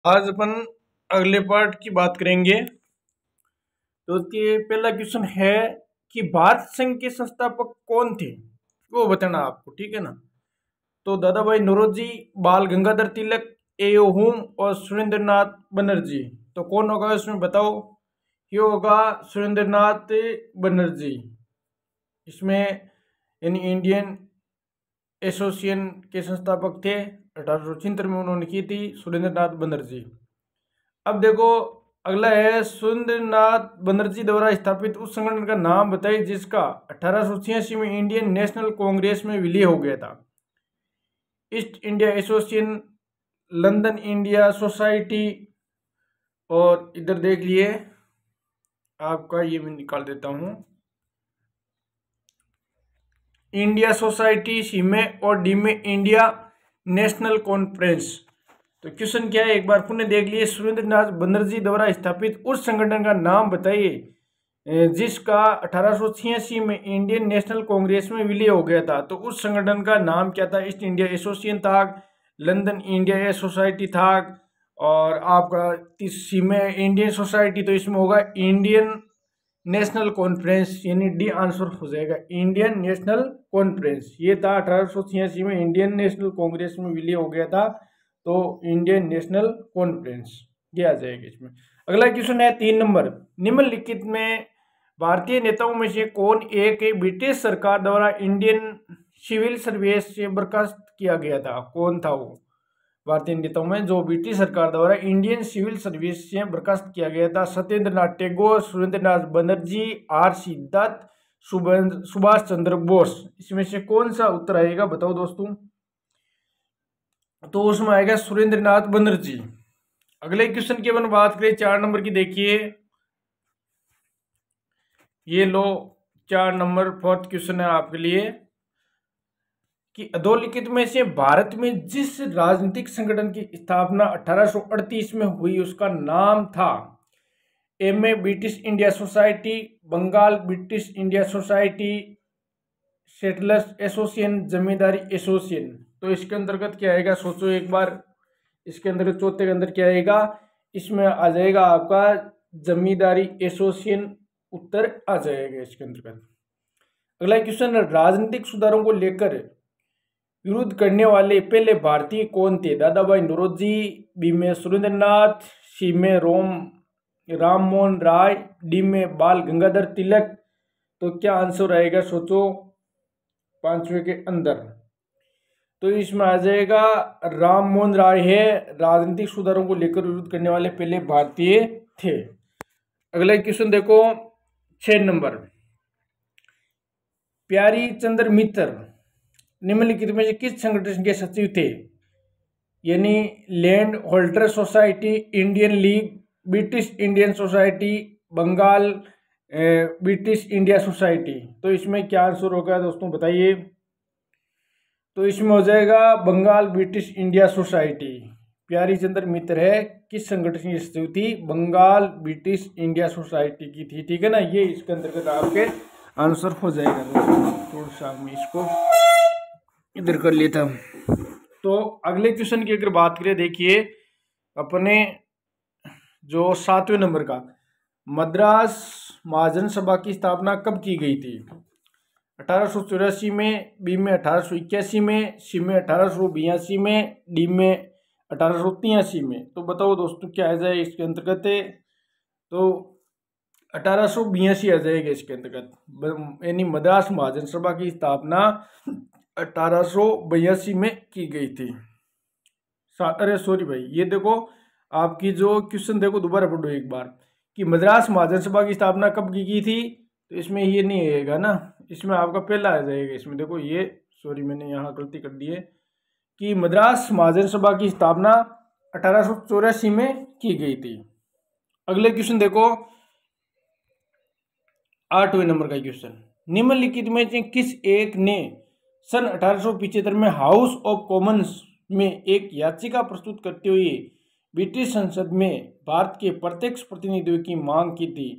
आज अपन अगले पार्ट की बात करेंगे। तो उसके पहला क्वेश्चन है कि भारत संघ के संस्थापक कौन थे, वो बताना आपको, ठीक है ना। तो दादा भाई नौरोजी, बाल गंगाधर तिलक, एओ हुम और सुरेंद्रनाथ बनर्जी। तो कौन होगा इसमें बताओ। ये होगा सुरेंद्रनाथ बनर्जी। इसमें यानी इंडियन एसोसिएशन के संस्थापक थे। 1876 में उन्होंने की थी, सुरेंद्रनाथ बनर्जी। अब देखो, अगला है सुरेंद्रनाथ बनर्जी द्वारा स्थापित उस संगठन का नाम बताइए जिसका 1886 में इंडियन नेशनल कांग्रेस में विलय हो गया था। East India association, London India society, और इधर देख लिए आपका, ये मैं निकाल देता हूं, इंडिया सोसाइटी सी में, और डी में इंडिया नेशनल कॉन्फ्रेंस। तो क्वेश्चन क्या है, एक बार पुनः देख लिए। सुरेंद्रनाथ बनर्जी द्वारा स्थापित उस संगठन का नाम बताइए जिसका 1886 में इंडियन नेशनल कांग्रेस में विलय हो गया था। तो उस संगठन का नाम क्या था? ईस्ट इंडिया एसोसिएशन था, लंदन इंडिया सोसाइटी था, और आपका सी में इंडियन सोसाइटी, तो इसमें होगा इंडियन नेशनल कॉन्फ्रेंस, यानी डी आंसर हो जाएगा, इंडियन नेशनल कॉन्फ्रेंस। ये था 1886 में इंडियन नेशनल कांग्रेस में विलय हो गया था, तो इंडियन नेशनल कॉन्फ्रेंस ये आ जाएगा इसमें। अगला क्वेश्चन है 3 नंबर। निम्नलिखित में भारतीय नेताओं में से कौन एक ब्रिटिश सरकार द्वारा इंडियन सिविल सर्विस से बर्खास्त किया गया था? कौन था वो भारतीय नेताओं में जो ब्रिटिश सरकार द्वारा इंडियन सिविल सर्विस से बर्खास्त किया गया था? Satyendranath Tagore, Surendranath Banerjee, R C Dutt, Subhash Chandra Bose. इसमें से कौन सा उत्तर आएगा बताओ दोस्तों। तो उसमें आएगा सुरेंद्रनाथ बनर्जी। अगले क्वेश्चन की अपन बात करें 4 नंबर की, देखिए ये लो 4 नंबर, फोर्थ क्वेश्चन है आपके लिए कि अधोलिखित में से भारत में जिस राजनीतिक संगठन की स्थापना 1838 में हुई उसका नाम था? ए में British India society, Bengal British India society, settlers association, zamindari association. तो इसके अंतर्गत क्या आएगा सोचो एक बार। इसके अंदर चौथे के अंदर क्या आएगा? इसमें आ जाएगा आपका जमींदारी एसोसिएशन, उत्तर आ जाएगा इसके अंतर्गत। अगला क्वेश्चन, राजनीतिक सुधारों को लेकर विरोध करने वाले पहले भारतीय कौन थे? दादा भाई नौरोजी, बी में सुरेंद्रनाथ, सी में राम मोहन राय, डी में बाल गंगाधर तिलक। तो क्या आंसर आएगा सोचो 5वें के अंदर। तो इसमें आ जाएगा राम मोहन राय है, राजनीतिक सुधारों को लेकर विरोध करने वाले पहले भारतीय थे। अगला क्वेश्चन देखो 6 नंबर। प्यारी चंद्र मित्र निम्नलिखित में से किस संगठन के सचिव थे? यानी land holder society, Indian league, British Indian society, Bengal British India society. तो इसमें क्या आंसर होगा दोस्तों बताइए। तो इसमें हो जाएगा बंगाल ब्रिटिश इंडिया सोसाइटी। प्यारी चंद्र मित्र है किस संगठन की सचिव थी? बंगाल ब्रिटिश इंडिया सोसाइटी की थी, ठीक है ना। ये इसके अंतर्गत आपके आंसर हो जाएगा दोस्तों। थोड़ा सा मैं इसको इधर कर लेता हूँ। तो अगले क्वेश्चन की अगर बात करें, देखिए अपने जो 7वें नंबर का, मद्रास महाजन सभा की स्थापना कब की गई थी? 1884 में, बी में 1881 में, सी में 1882 में, डी में 1883 में। तो बताओ दोस्तों क्या आ जाए इसके अंतर्गत। तो 1882 आ जाएगा इसके अंतर्गत, यानी मद्रास महाजन सभा की स्थापना 1882 में की गई थी। अरे सॉरी भाई, ये देखो आपकी जो क्वेश्चन देखो दोबारा पढ़ो एक बार कि मद्रास महाजन सभा की स्थापना कब की गई थी। तो इसमें ये नहीं आएगा ना, इसमें आपका पहला आ जाएगा। इसमें देखो ये सॉरी मैंने यहाँ गलती कर दी है कि मद्रास महाजन सभा की स्थापना 1884 में की गई थी। अगले क्वेश्चन देखो 8वें नंबर का क्वेश्चन। निम्नलिखित में से किस एक ने सन 1875 में हाउस ऑफ कॉमन्स में एक याचिका प्रस्तुत करते हुए ब्रिटिश संसद में भारत के प्रत्यक्ष प्रतिनिधित्व की मांग की थी?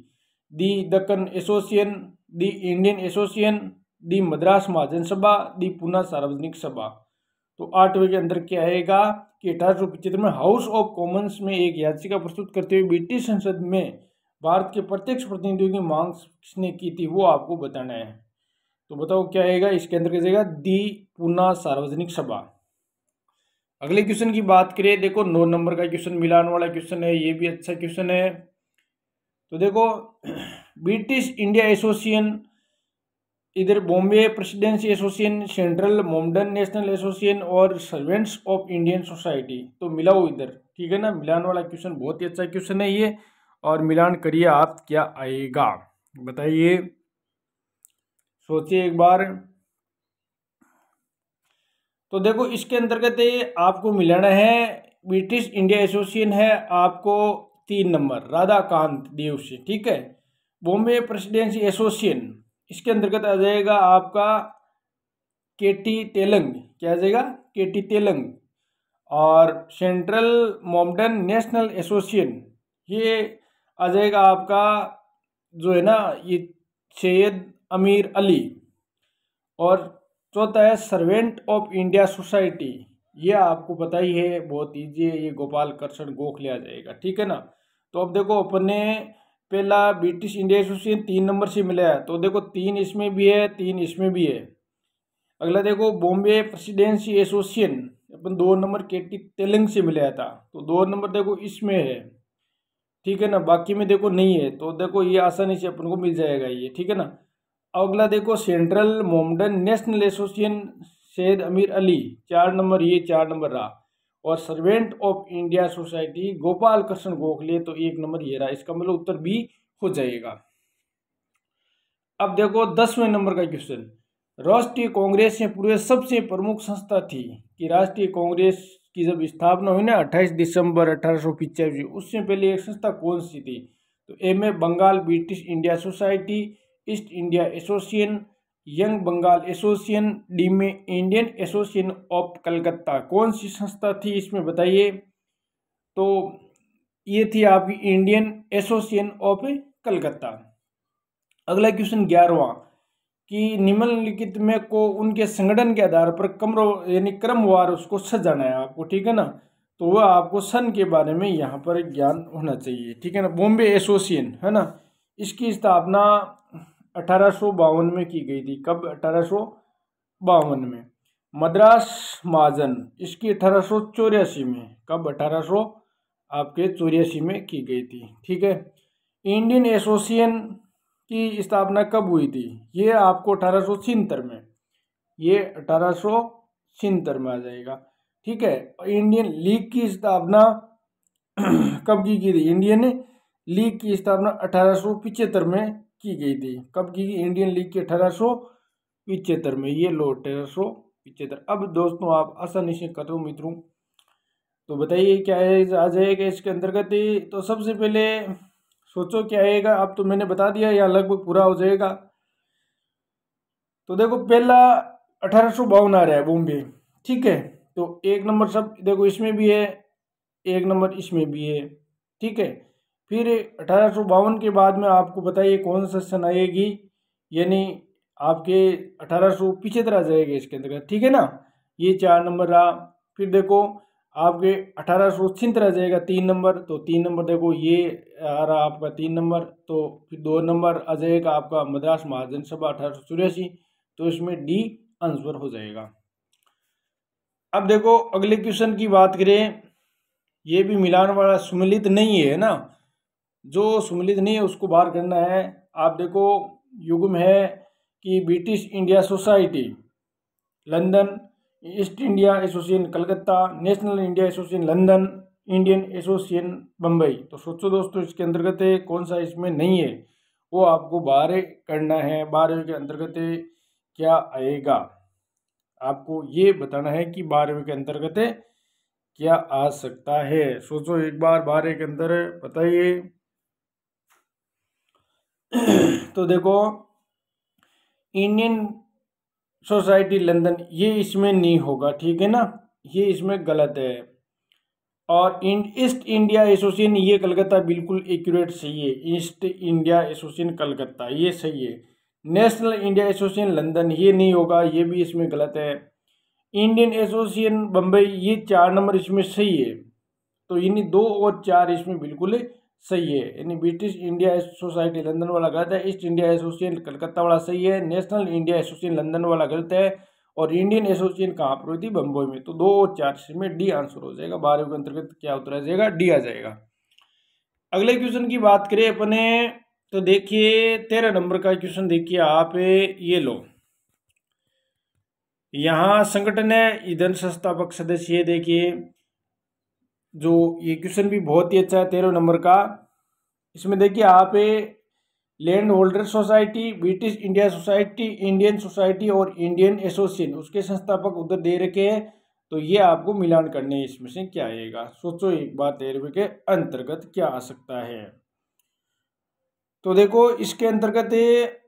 दी दक्कन एसोसिएशन, दी इंडियन एसोसिएशन, दी मद्रास महाजन सभा, दी पूना सार्वजनिक सभा। तो 8वें के अंदर क्या आएगा कि 1875 में हाउस ऑफ कॉमन्स में एक याचिका प्रस्तुत करते हुए ब्रिटिश संसद में भारत के प्रत्यक्ष प्रतिनिधियों की मांग किसने की थी, वो आपको बताना है। तो बताओ क्या आएगा इसके अंदर, क्या दी पूना सार्वजनिक सभा। अगले क्वेश्चन की बात करें, देखो 9 नंबर का क्वेश्चन मिलान वाला क्वेश्चन है, ये भी अच्छा क्वेश्चन है। तो देखो ब्रिटिश इंडिया एसोसिएशन, इधर बॉम्बे प्रेसिडेंसी एसोसिएशन, सेंट्रल मोमडन नेशनल एसोसिएशन और सर्वेंट्स ऑफ इंडियन सोसाइटी, तो मिलाओ इधर, ठीक है ना। मिलान वाला क्वेश्चन बहुत ही अच्छा क्वेश्चन है ये, और मिलान करिए आप, क्या आएगा बताइए, सोचिए एक बार। तो देखो इसके अंतर्गत आपको मिलाना है, ब्रिटिश इंडिया एसोसिएशन है आपको 3 नंबर राधाकांत देव से, ठीक है। बॉम्बे प्रेसिडेंसी एसोसिएशन, इसके अंतर्गत आ जाएगा आपका केटी तेलंग, क्या आ जाएगा केटी तेलंग। और सेंट्रल मोमडन नेशनल एसोसिएशन, ये आ जाएगा आपका जो है ना ये सैयद अमीर अली। और चौथा है सर्वेंट ऑफ इंडिया सोसाइटी, ये आपको पता ही है, बहुत ईजी है, ये गोपाल कृष्ण गोखले आ जाएगा, ठीक है ना। तो अब देखो अपने पहला ब्रिटिश इंडिया एसोसिएशन 3 नंबर से मिला है, तो देखो 3 इसमें भी है, 3 इसमें भी है। अगला देखो बॉम्बे प्रेसिडेंसी एसोसिएशन अपन 2 नंबर केटी तेलंग से मिलाया था, तो 2 नंबर देखो इसमें है, ठीक है ना। बाकी में देखो नहीं है, तो देखो ये आसानी से अपन को मिल जाएगा ये, ठीक है ना। अगला देखो सेंट्रल मोमडन नेशनल एसोसिएशन सैयद अमीर अली, 4 नंबर, ये 4 नंबर रहा। और servant of India society Gopal Krishna Gokhale, तो 1 नंबर ये रहा, इसका मतलब उत्तर बी हो जाएगा। अब देखो 10वें नंबर का क्वेश्चन, राष्ट्रीय कांग्रेस से पूर्व सबसे प्रमुख संस्था थी, कि राष्ट्रीय कांग्रेस की जब स्थापना हुई ना 28 दिसंबर 1885, उससे पहले एक संस्था कौन सी थी, तो ए में Bengal British India society, East India association, young Bengal association, D में इंडियन एसोसिएशन ऑफ कलकत्ता, कौन सी संस्था थी इसमें बताइए। तो ये थी आपकी इंडियन एसोसिएशन ऑफ कलकत्ता। अगला क्वेश्चन 11वां, कि निम्नलिखित में को उनके संगठन के आधार पर यानी क्रमवार उसको सजाना है आपको, ठीक है ना। तो वह आपको सन के बारे में यहाँ पर ज्ञान होना चाहिए, ठीक है ना। बॉम्बे एसोसिएशन है ना, इसकी स्थापना 1852 में की गई थी, कब 1852 में। मद्रास महाजन, इसकी 1884 में, कब 1884 में की गई थी, ठीक है। इंडियन एसोसिएशन की स्थापना कब हुई थी, ये आपको 1876 में, ये 1876 में आ जाएगा, ठीक है। इंडियन लीग की स्थापना कब की थी, इंडियन लीग की स्थापना 1875 में की गई थी, कब की गई इंडियन लीग की 1875 में, ये लो 1875। अब दोस्तों आप आसानी से करो मित्रों, तो बताइए क्या आ जाएगा इसके अंतर्गत। तो सबसे पहले सोचो क्या आएगा, अब तो मैंने बता दिया, या लगभग पूरा हो जाएगा। तो देखो पहला 1852 आ रहा है बॉम्बे, ठीक है। तो 1 नंबर सब देखो इसमें भी है, 1 नंबर इसमें भी है, ठीक है। फिर 1852 के बाद में आपको बताइए कौन सा सन आएगी, यानी आपके 1875 आ जाएगा इसके अंतर्गत, ठीक है ना। ये 4 नंबर रहा। फिर देखो आपके 1876 आ जाएगा 3 नंबर, तो 3 नंबर देखो ये आ रहा आपका 3 नंबर। तो फिर 2 नंबर आ जाएगा आपका मद्रास महाजन सभा 1884, तो इसमें डी आंसर हो जाएगा। अब देखो अगले क्वेश्चन की बात करें, ये भी मिलान वाला सुमिलित नहीं है ना, जो सुमिलित नहीं है उसको बाहर करना है। आप देखो युग्म है कि British India society London, east India association Calcutta, national India association London, Indian association Bombay. तो सोचो दोस्तों इसके अंतर्गत कौन सा इसमें नहीं है, वो आपको बाहर करना है। 12वें के अंतर्गत क्या आएगा, आपको ये बताना है कि 12वें के अंतर्गत क्या आ सकता है। सोचो एक बार 12वें के अंदर बताइए। तो देखो इंडियन सोसाइटी लंदन, ये इसमें नहीं होगा, ठीक है ना, ये इसमें गलत है। और ईस्ट इंडिया एसोसिएशन ये कलकत्ता बिल्कुल एक्यूरेट सही है, ईस्ट इंडिया एसोसिएशन कलकत्ता ये सही है। नेशनल इंडिया एसोसिएशन लंदन ये नहीं होगा, ये भी इसमें गलत है। इंडियन एसोसिएशन बम्बई, ये 4 नंबर इसमें सही है। तो यानी 2 और 4 इसमें बिल्कुल सही है। यानी ब्रिटिश इंडिया सोसाइटी लंदन वाला गलत है, ईस्ट इंडिया एसोसिएशन कलकत्ता वाला सही है, नेशनल इंडिया एसोसिएशन लंदन वाला गलत है, और इंडियन एसोसिएशन कहाँ पर हुई थी? बम्बई में। तो 2 और 4 में डी आंसर हो जाएगा। 12 के अंतर्गत क्या उत्तर आ जाएगा? डी आ जाएगा। अगले क्वेश्चन की बात करें अपने, तो देखिए 13 नंबर का क्वेश्चन देखिए आप, ये लो, यहाँ संगठन है ईंधन संस्थापक सदस्य, देखिए जो ये क्वेश्चन भी बहुत ही अच्छा है 13 नंबर का। इसमें देखिए आप land holder society, British India society, Indian society और इंडियन एसोसिएशन, उसके संस्थापक उधर दे रखे हैं। तो ये आपको मिलान करने हैं, इसमें से क्या आएगा? सोचो एक बार 13वें के अंतर्गत क्या आ सकता है। तो देखो इसके अंतर्गत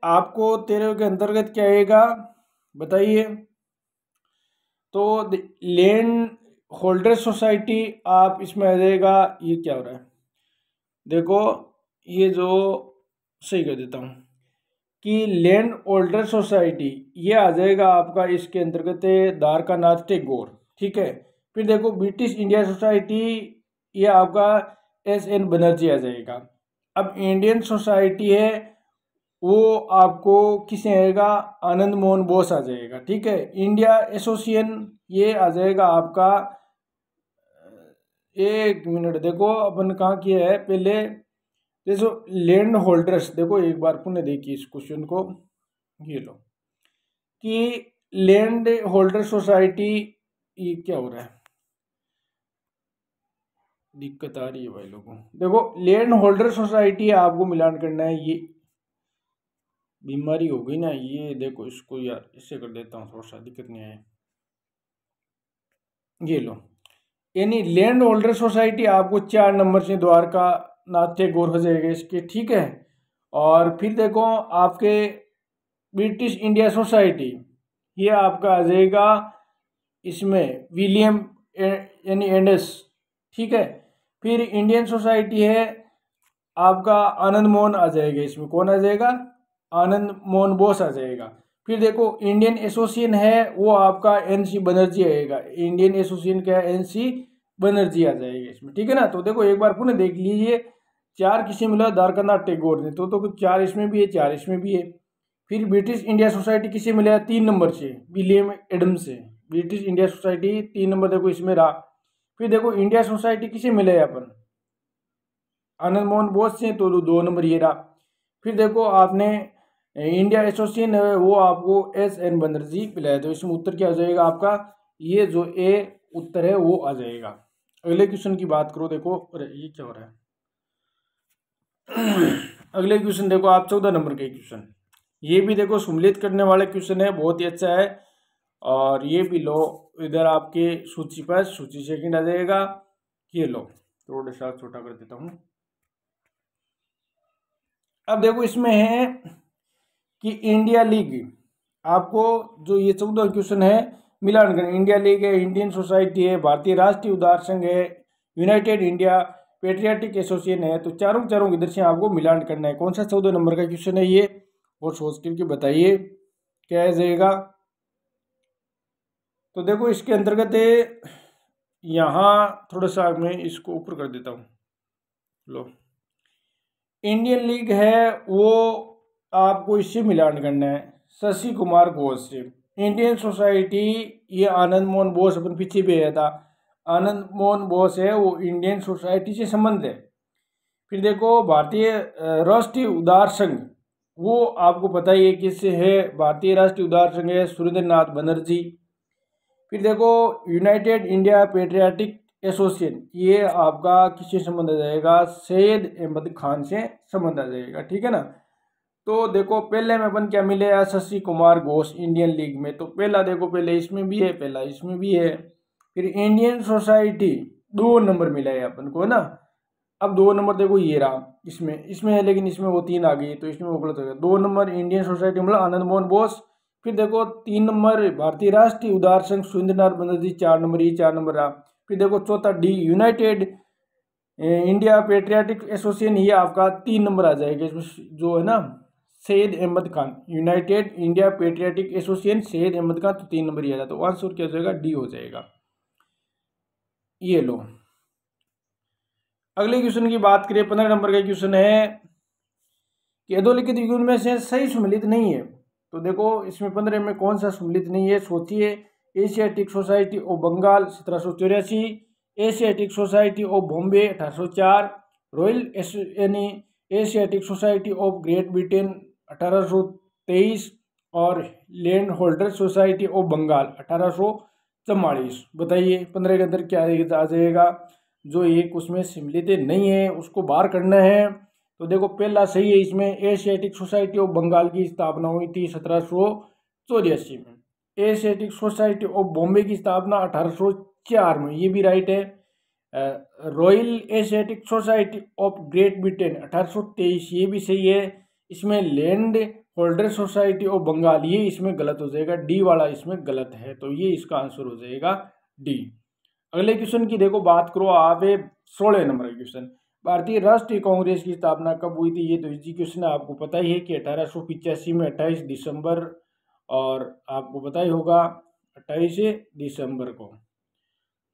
आपको 13वें के अंतर्गत क्या आएगा बताइए। तो लैंड होल्डर सोसाइटी आप इसमें आ जाएगा, ये क्या हो रहा है देखो, ये जो सही कर देता हूँ कि लैंड होल्डर सोसाइटी ये आ जाएगा आपका इसके अंतर्गत द्वारकानाथ टैगोर, ठीक है। फिर देखो ब्रिटिश इंडिया सोसाइटी ये आपका एस.एन. बनर्जी आ जाएगा। अब इंडियन सोसाइटी है वो आपको किसे आएगा? आनंद मोहन बोस आ जाएगा, ठीक है। इंडिया एसोसिएशन ये आ जाएगा आपका, एक मिनट देखो अपन कहाँ किया है पहले, देखो लैंड होल्डर्स, देखो एक बार पुनः देखिए इस क्वेश्चन को, ये लो कि लैंड होल्डर सोसाइटी, ये क्या हो रहा है, दिक्कत आ रही है भाई लोगों। देखो लैंड होल्डर सोसाइटी आपको मिलान करना है, ये बीमारी हो गई ना, ये देखो इसको यार इससे कर देता हूँ, थोड़ा सा दिक्कत नहीं आए, ये लो। यानी लैंड होल्डर सोसाइटी आपको 4 नंबर से द्वारका नाथ टैगोर हो जाएगा इसके, ठीक है। और फिर देखो आपके ब्रिटिश इंडिया सोसाइटी ये आपका आ जाएगा इसमें विलियम यानी एंडस, ठीक है। फिर इंडियन सोसाइटी है आपका आनंद मोहन आ जाएगा, इसमें कौन आ जाएगा? आनंद मोहन बोस आ जाएगा। फिर देखो इंडियन एसोसिएशन है वो आपका एन.सी. बनर्जी आएगा, इंडियन एसोसिएशन का एन.सी. बनर्जी आ जाएगा इसमें, ठीक है ना। तो देखो एक बार पुनः देख लीजिए, 4 किसे मिला? द्वारकानाथ टैगोर ने, तो 4 इसमें भी है, 4 इसमें भी है। फिर ब्रिटिश इंडिया सोसाइटी किसे मिला? 3 नंबर से विलियम एडम्स से, ब्रिटिश इंडिया सोसाइटी 3 नंबर देखो इसमें रहा। फिर देखो इंडिया सोसाइटी किसे मिला है अपन? आनंद मोहन बोस से, तो 2 नंबर ये रहा। फिर देखो आपने इंडिया एसोसिएशन है वो आपको एस.एन. बनर्जी पिलाया, तो इसमें उत्तर क्या हो जाएगा आपका? ये जो ए उत्तर है वो आ जाएगा। अगले क्वेश्चन की बात करो, देखो अरे ये क्या हो रहा है अगले क्वेश्चन देखो आप 14 नंबर के क्वेश्चन, ये भी देखो सम्मिलित करने वाले क्वेश्चन है, बहुत ही अच्छा है। और ये भी लो इधर आपके सूची पर, सूची सेकंड आ जाएगा, ये लो थोड़ा सा छोटा कर देता हूँ। अब देखो इसमें है कि इंडिया लीग, आपको जो ये 14 क्वेश्चन है मिलान करें। इंडिया लीग है, इंडियन सोसाइटी है, भारतीय राष्ट्रीय उदार संघ है, यूनाइटेड इंडिया पेट्रियाटिक एसोसिएशन है, तो चारों इधर से आपको मिलान करना है। कौन सा 14 नंबर का क्वेश्चन है ये, और सोच करके बताइए क्या आ जाएगा। तो देखो इसके अंतर्गत यहाँ थोड़ा सा मैं इसको ऊपर कर देता हूँ, लो इंडियन लीग है वो आपको इससे मिलान करना है, शशि कुमार घोष से। इंडियन सोसाइटी ये आनंद मोहन बोस अपन पीछे भी आया था, आनंद मोहन बोस है वो इंडियन सोसाइटी से संबंध है। फिर देखो भारतीय राष्ट्रीय उदार संघ वो आपको पता ही है किससे है, भारतीय राष्ट्रीय उदार संघ है सुरेंद्र नाथ बनर्जी। फिर देखो यूनाइटेड इंडिया पेट्रियाटिक एसोसिएशन ये आपका किससे संबंध आ जाएगा? सैयद अहमद खान से संबंध आ जाएगा, ठीक है ना। तो देखो पहले में अपन क्या मिलेगा? शशि कुमार घोष इंडियन लीग में, तो पहला देखो पहले इसमें भी है, पहला इसमें भी है। फिर इंडियन सोसाइटी 2 नंबर मिला है अपन को ना। अब 2 नंबर देखो ये रहा, इसमें है, लेकिन इसमें वो 3 आ गई, तो इसमें वो गलत हो गया। 2 नंबर इंडियन सोसाइटी मतलब आनंद मोहन बोस। फिर देखो 3 नंबर भारतीय राष्ट्रीय उदार संघ सुरेंद्रनाथ बनर्जी, 4 नंबर, ये 4 नंबर रहा। फिर देखो चौथा D United India patriotic association, ये आपका 3 नंबर आ जाएगा इसमें, जो है ना Syed Ahmad Khan, United India patriotic association Syed Ahmad Khan, तो 3 नंबर ही आ जाता। तो आंसर क्या हो जाएगा, डी हो जाएगा। ये लो, अगले क्वेश्चन की बात करें, 15 नंबर का क्वेश्चन है कि अधोलिखित युग्म में से सही सम्मिलित नहीं है। तो देखो इसमें 15 में कौन सा सम्मिलित नहीं है, सोचिए। Asiatic society of Bengal 1784, Asiatic society of Bombay 1804, royal Asiatic society of Great Britain 1823 और land holder society of Bengal 1844। बताइए 15 के अंदर क्या आ जाएगा, जो एक उसमें सम्मिलित नहीं है उसको बाहर करना है। तो देखो पहला सही है, इसमें एशियाटिक सोसाइटी ऑफ बंगाल की स्थापना हुई थी 1784 में। एशियाटिक सोसाइटी ऑफ बॉम्बे की स्थापना 1804 में, ये भी राइट है। Royal Asiatic society of Great Britain 1823, ये भी सही है। इसमें land holder society of Bengal, ये इसमें गलत हो जाएगा, डी वाला इसमें गलत है, तो ये इसका आंसर हो जाएगा डी। अगले क्वेश्चन की देखो बात करो आप, 16 नंबर का क्वेश्चन, भारतीय राष्ट्रीय कांग्रेस की स्थापना कब हुई थी। ये तो इजी क्वेश्चन है, आपको पता ही है कि 1885 में 28 दिसंबर, और आपको पता ही होगा 28 दिसंबर को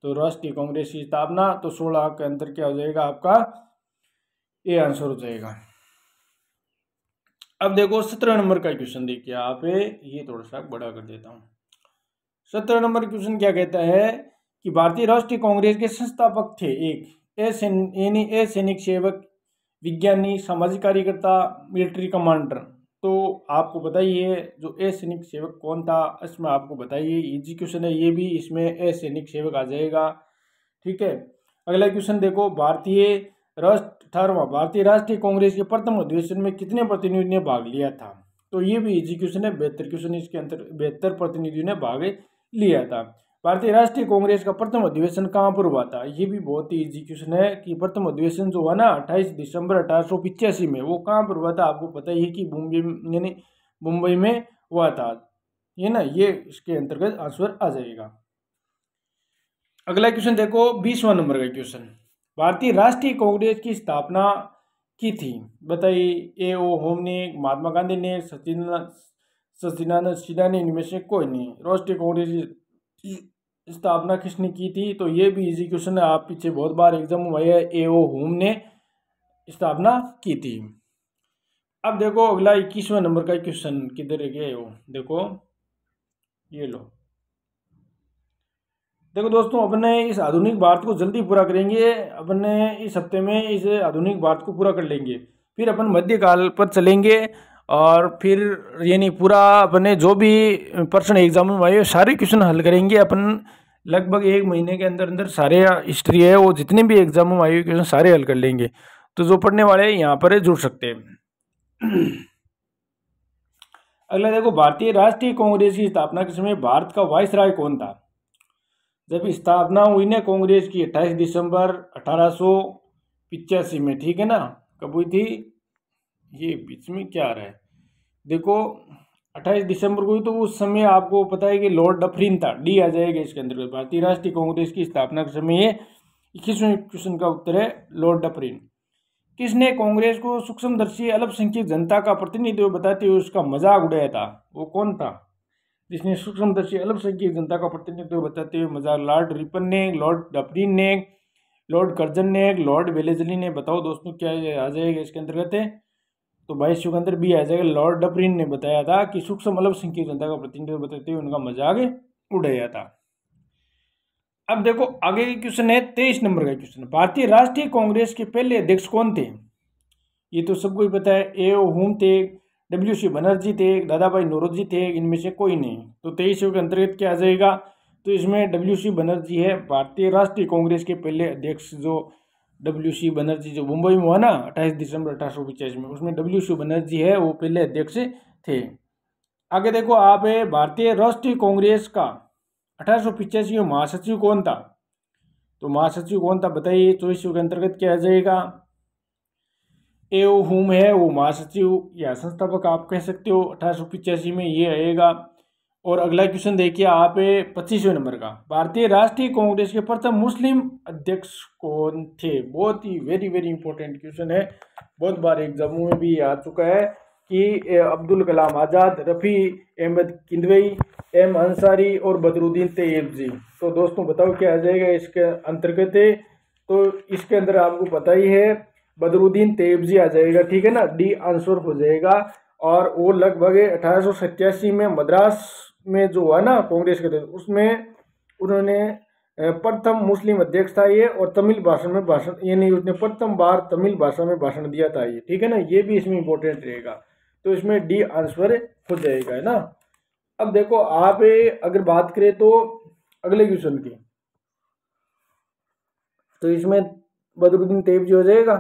तो राष्ट्रीय कांग्रेस की स्थापना। तो 16 के अंदर क्या हो जाएगा आपका, ये आंसर हो जाएगा। अब देखो 17 नंबर का क्वेश्चन देखिए आप, ये थोड़ा सा बड़ा कर देता हूँ। 17 नंबर क्वेश्चन क्या कहता है कि भारतीय राष्ट्रीय कांग्रेस के संस्थापक थे एक सैनिक सेवक, विज्ञानी, सामाजिक कार्यकर्ता, मिलिट्री कमांडर। तो आपको बताइए जो सैनिक सेवक कौन था, इसमें आपको बताइए, इजी क्वेश्चन है ये भी, इसमें सैनिक सेवक आ जाएगा। ठीक है, अगला क्वेश्चन देखो, भारतीय राष्ट्रीय कांग्रेस के प्रथम अधिवेशन में कितने प्रतिनिधियों ने भाग लिया था। तो ये भी इजी क्वेश्चन है, 72 क्वेश्चन इसके अंदर, 72 प्रतिनिधियों ने भाग लिया था। भारतीय राष्ट्रीय कांग्रेस का प्रथम अधिवेशन कहाँ पर हुआ था, ये भी बहुत ही इजी क्वेश्चन है कि प्रथम अधिवेशन जो हुआ ना 28 दिसंबर 1885 में, वो कहाँ पर हुआ था, आपको पता ही है कि मुंबई में हुआ था, ये ना, ये इसके अंतर्गत आंसर आ जाएगा। अगला क्वेश्चन देखो 20वां नंबर का क्वेश्चन, भारतीय राष्ट्रीय कांग्रेस की स्थापना की थी, बताइए। A.O. होम ने, महात्मा गांधी ने, सचिदानंद सिन्हा ने, इनमें से कोई नहीं। राष्ट्रीय कांग्रेस की स्थापना किसने की थी, तो ये भी इजी क्वेश्चन है, आप पीछे बहुत बार एग्जाम हुआ है। A.O. होम ने स्थापना की थी। अब देखो अगला 21वां नंबर का क्वेश्चन किधर गया वो, देखो ये लो। देखो दोस्तों, अपने इस आधुनिक भारत को जल्दी पूरा करेंगे, अपने इस हफ्ते में इस आधुनिक भारत को पूरा कर लेंगे, फिर अपन मध्यकाल पर चलेंगे, और फिर यानी पूरा अपने जो भी पर्सन एग्जाम में आए सारे क्वेश्चन हल करेंगे अपन। लगभग 1 महीने के अंदर अंदर सारे हिस्ट्री है वो जितने भी एग्जाम में आए हुए क्वेश्चन सारे हल कर लेंगे। तो जो पढ़ने वाले हैं यहाँ पर जुड़ सकते हैं। अगला देखो, भारतीय राष्ट्रीय कांग्रेस की स्थापना के समय भारत का वाइसराय कौन था। जब स्थापना हुई ना कांग्रेस की 28 दिसंबर 1885 में, ठीक है ना, कब हुई थी, ये बीच में क्या आ रहा है, देखो 28 दिसंबर को हुई, तो उस समय आपको पता है कि लॉर्ड डफरिन था, डी आ जाएगा इसके अंदर। भारतीय राष्ट्रीय कांग्रेस की स्थापना के समय, 21वें क्वेश्चन का उत्तर है लॉर्ड डफरिन। किसने कांग्रेस को सूक्ष्मदर्शी अल्पसंख्यक जनता का प्रतिनिधित्व बताते हुए उसका मजाक उड़ाया था, वो कौन था जिसने सूक्ष्मदर्शी अल्पसंख्यक जनता का प्रतिनिधित्व बताते हुए मजाक, लॉर्ड रिपन ने, लॉर्ड डफरिन ने, लॉर्ड कर्जन ने, लॉर्ड वेलेस्ली ने। बताओ दोस्तों क्या आ जाएगा इसके अंतर्गत है, तो 22 के अंदर भी आ जाएगा। लॉर्ड डफरिन ने बताया था कि सूक्ष्म अल्पसंख्यक जनता का प्रतिनिधित्व बताते हुए उनका मजाक उड़ाया था। अब देखो आगे के क्वेश्चन है 23 नंबर का क्वेश्चन, भारतीय राष्ट्रीय कांग्रेस के पहले अध्यक्ष कौन थे। ये तो सबको ही पता है, A.O. होम थे, W.C. बनर्जी थे, दादा भाई नौरोजी थे, इनमें से कोई नहीं। तो 23 के अंतर्गत क्या आ जाएगा, तो इसमें W.C. बनर्जी है भारतीय राष्ट्रीय कांग्रेस के पहले अध्यक्ष। जो W.C. बनर्जी जो मुंबई में हुआ ना 28 दिसंबर 1885 में, उसमें W.C. बनर्जी है वो पहले अध्यक्ष थे। आगे देखो आप, भारतीय राष्ट्रीय कांग्रेस का 1885 में महासचिव कौन था, तो महासचिव कौन था बताइए। 24 के अंतर्गत क्या आ जाएगा, A.O. होम है वो महासचिव या संस्थापक आप कह सकते हो, 1885 में ये आएगा। और अगला क्वेश्चन देखिए आप, 25वें नंबर का, भारतीय राष्ट्रीय कांग्रेस के प्रथम मुस्लिम अध्यक्ष कौन थे। बहुत ही वेरी वेरी इंपॉर्टेंट क्वेश्चन है, बहुत बार एग्जामों में भी आ चुका है। कि अब्दुल कलाम आज़ाद, रफ़ी अहमद किदवई, एम अंसारी और बदरुद्दीन तैयबजी। तो दोस्तों बताओ क्या आ जाएगा इसके अंतर्गत? तो इसके अंदर आपको पता ही है बदरुद्दीन तैयबजी आ जाएगा, ठीक है ना, डी आंसर हो जाएगा। और वो लगभग 1887 में मद्रास में जो हुआ ना कांग्रेस के तहत, उसमें उन्होंने प्रथम मुस्लिम अध्यक्ष था ये, और तमिल भाषा में भाषण, यानी उसने प्रथम बार तमिल भाषा में भाषण दिया था ये, ठीक है ना, ये भी इसमें इंपॉर्टेंट रहेगा। तो इसमें डी आंसर हो जाएगा, है ना। अब देखो आप अगर बात करें तो अगले क्वेश्चन की, तो इसमें बदरुद्दीन तैयबजी हो जाएगा।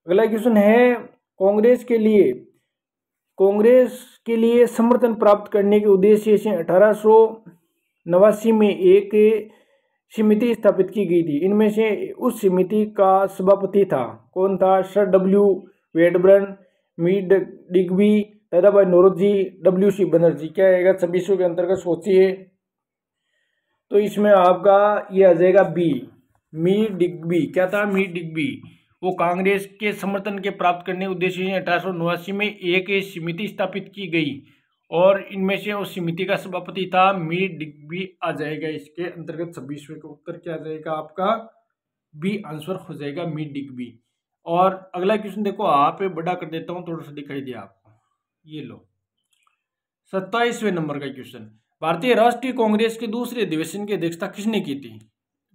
अगला क्वेश्चन है कांग्रेस के लिए समर्थन प्राप्त करने के उद्देश्य से 1889 में एक समिति स्थापित की गई थी। इनमें से उस समिति का सभापति था, कौन था? Sir W Wedderburn, Mead Digby, Dadabhai Naoroji, WC Banerjee. क्या आएगा 26 के अंतर्गत? सोचिए। तो इसमें आपका ये आ जाएगा बी, मीड डिग्बी। क्या था? Mead Digby. वो कांग्रेस के समर्थन के प्राप्त करने के उद्देश्य से 1889 में एक समिति स्थापित की गई, और इनमें से उस समिति का सभापति था मीड डिग्बी आ जाएगा इसके अंतर्गत। 26वें का उत्तर क्या आ जाएगा आपका? बी आंसर हो जाएगा, मीड डिग्बी। और अगला क्वेश्चन देखो, आप बड़ा कर देता हूं, थोड़ा सा दिखाई दिया आपको, ये लो 27वें नंबर का क्वेश्चन। भारतीय राष्ट्रीय कांग्रेस के दूसरे अधिवेशन की अध्यक्षता किसने की थी?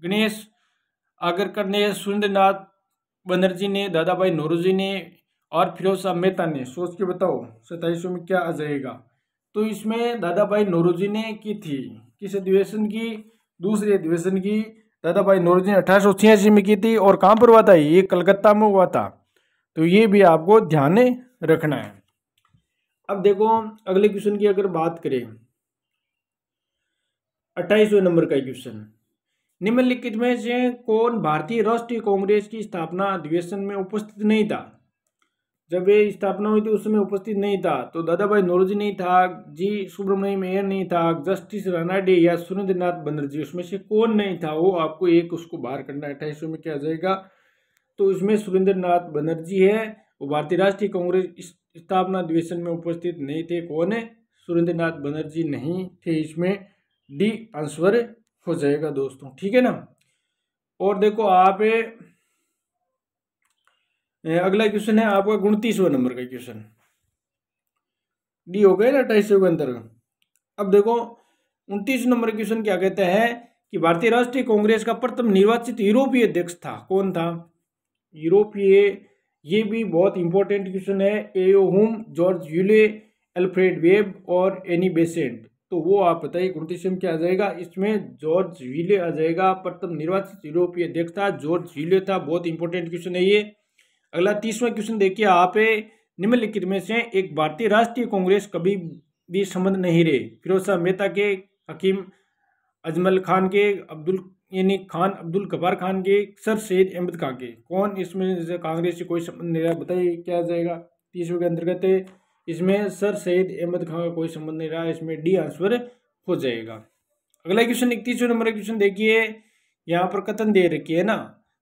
गणेश आगरकर ने, सुरेंद्रनाथ बनर्जी ने, दादाभाई नौरोजी ने, और फिरोज शाह मेहता ने। सोच के बताओ 27वें में क्या आ जाएगा? तो इसमें दादाभाई नौरोजी ने की थी। किस अधिवेशन की? दूसरे अधिवेशन की। दादाभाई नौरोजी ने 1886 में की थी, और कहाँ पर हुआ था? ये कलकत्ता में हुआ था। तो ये भी आपको ध्यान रखना है। अब देखो अगले क्वेश्चन की अगर बात करें, 28वें नंबर का क्वेश्चन। निम्नलिखित में से कौन भारतीय राष्ट्रीय कांग्रेस की स्थापना अधिवेशन में उपस्थित नहीं था? जब ये स्थापना हुई थी उस समय उपस्थित नहीं था। तो दादाभाई नौरोजी नहीं था, जी सुब्रमण्यम अय्यर नहीं था, जस्टिस रानाडे या सुरेंद्रनाथ बनर्जी, उसमें से कौन नहीं था? वो आपको एक उसको बाहर करना है। 28वें में क्या आ जाएगा? तो इसमें सुरेंद्रनाथ बनर्जी है, वो भारतीय राष्ट्रीय कांग्रेस स्थापना अधिवेशन में उपस्थित नहीं थे। कौन है? सुरेंद्रनाथ बनर्जी नहीं थे। इसमें डी आंसर हो जाएगा दोस्तों, ठीक है ना। और देखो आप अगला क्वेश्चन है आपका 29वें नंबर का क्वेश्चन। डी हो गया ना 28वें के अंतर्गत। अब देखो 29 नंबर क्वेश्चन क्या कहते हैं कि भारतीय राष्ट्रीय कांग्रेस का प्रथम निर्वाचित यूरोपीय अध्यक्ष था, कौन था? यूरोपीय, ये भी बहुत इंपॉर्टेंट क्वेश्चन है। एओहुम, जॉर्ज यूले, अल्फ्रेड वेब और एनी बेसेंट। तो वो आप बताइए 29 में क्या आ जाएगा? इसमें जॉर्ज यूले आ जाएगा। प्रथम निर्वाचित यूरोपीय अध्यक्ष था जॉर्ज यूले था। बहुत इंपॉर्टेंट क्वेश्चन है ये। अगला 30वां क्वेश्चन देखिए आप, निम्नलिखित में से एक भारतीय राष्ट्रीय कांग्रेस कभी भी संबंध नहीं रहे? फिरोज शाह मेहता के, हकीम अजमल खान के, खान अब्दुल गफ्फार खान के, सर सैयद अहमद खान के। कौन इसमें कांग्रेस से कोई संबंध नहीं रहा? बताइए क्या आ जाएगा 30वें के अंतर्गत? इसमें सर सैयद अहमद खान का कोई संबंध नहीं रहा। इसमें डी आंसर हो जाएगा। अगला क्वेश्चन 31वें नंबर का क्वेश्चन देखिए, यहाँ पर कथन दे रखी है ना,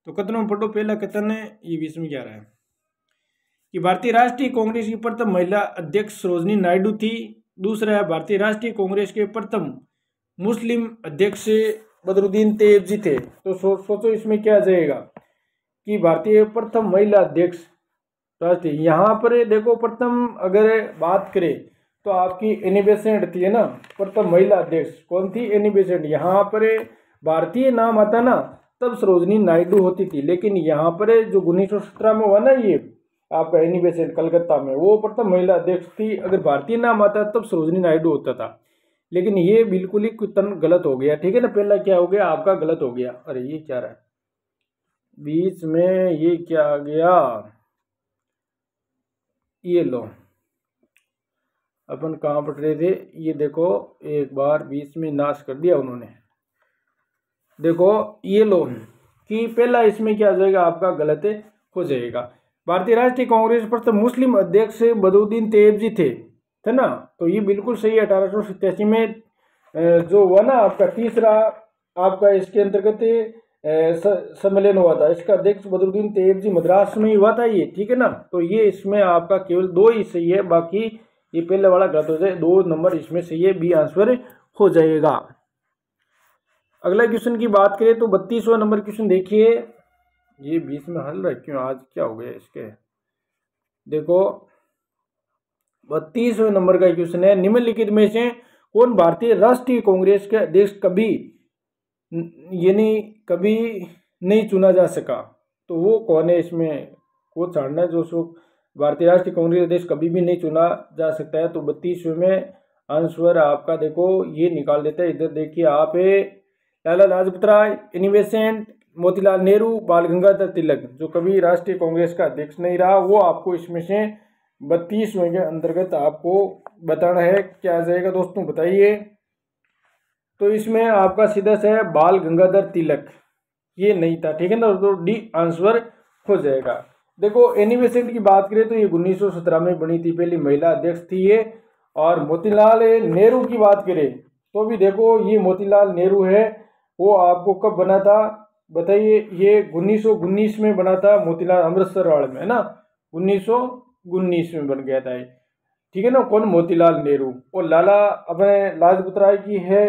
तो कथनों में पढ़ो। पहला कथन है, ये 20 में क्या रहा है कि भारतीय राष्ट्रीय कांग्रेस की प्रथम महिला अध्यक्ष सरोजिनी नायडू थी। दूसरा है भारतीय राष्ट्रीय कांग्रेस के प्रथम मुस्लिम अध्यक्ष बदरुद्दीन तैयबजी थे। तो सोचो इसमें क्या आ जाएगा कि भारतीय प्रथम महिला अध्यक्ष राष्ट्रीय। यहाँ पर देखो प्रथम अगर बात करें तो आपकी एनी बेसेंट थी, है ना, प्रथम महिला अध्यक्ष कौन थी? Annie Besant. यहाँ पर भारतीय नाम आता ना तब सरोजिनी नायडू होती थी, लेकिन यहाँ पर जो 1917 में हुआ ना ये आपका एनी बेसेंट कलकत्ता में, वो प्रथम महिला अध्यक्ष थी। अगर भारतीय नाम आता तब सरोजिनी नायडू होता था, लेकिन ये बिल्कुल ही कुतन गलत हो गया, ठीक है ना। पहला क्या हो गया आपका? गलत हो गया। अरे ये क्या रहा है बीच में, ये क्या आ गया? ये लो, अपन कहाँ पढ़ रहे थे? ये देखो एक बार बीच में नाश कर दिया उन्होंने। देखो ये लो कि पहला इसमें क्या आ जाएगा आपका? गलत हो जाएगा। भारतीय राष्ट्रीय कांग्रेस प्रथम मुस्लिम अध्यक्ष बदरुद्दीन तैयबजी थे ना, तो ये बिल्कुल सही है। 1887 में जो हुआ ना आपका तीसरा आपका इसके अंतर्गत सम्मेलन हुआ था। इसका अध्यक्ष बदरुद्दीन तैयब जी मद्रास में ही हुआ था ये, ठीक है ना। तो ये इसमें आपका केवल 2 ही सही है, बाकी ये पहले वाला गलत हो जाए। 2 नंबर इसमें सही है, बी आंसर हो जाएगा। अगला क्वेश्चन की बात करें तो 32वां नंबर क्वेश्चन देखिए। ये बीच में हल रखियो, आज क्या हो गया इसके, देखो 32वें नंबर का क्वेश्चन है, निम्नलिखित में से कौन भारतीय राष्ट्रीय कांग्रेस के अध्यक्ष कभी यानी कभी नहीं चुना जा सका। तो वो कौन है, इसमें वो छाड़ना है जो भारतीय राष्ट्रीय कांग्रेस अध्यक्ष कभी भी नहीं चुना जा सकता है। तो 32वें में आंसर आपका देखो ये निकाल देते हैं। इधर देखिए आप, लाला लाजपत राय, एनी बेसेंट, मोतीलाल नेहरू, बाल गंगाधर तिलक, जो कभी राष्ट्रीय कांग्रेस का अध्यक्ष नहीं रहा, वो आपको इसमें से 32वें के अंतर्गत आपको बताना है। क्या आ जाएगा दोस्तों बताइए। तो इसमें आपका सीधा से है बाल गंगाधर तिलक, ये नहीं था, ठीक है ना। तो डी आंसर हो जाएगा। देखो एनी बेसेंट की बात करें तो ये 1917 में बनी थी, पहली महिला अध्यक्ष थी ये। और मोतीलाल नेहरू की बात करें तो भी देखो ये मोतीलाल नेहरू है, वो आपको कब बना था बताइए। ये 1919 में बना था, मोतीलाल अमृतसर वाले में, है ना, 1919 में बन गया था, ठीक है ना। कौन, मोतीलाल नेहरू। और लाला अपने लाजपत राय की है,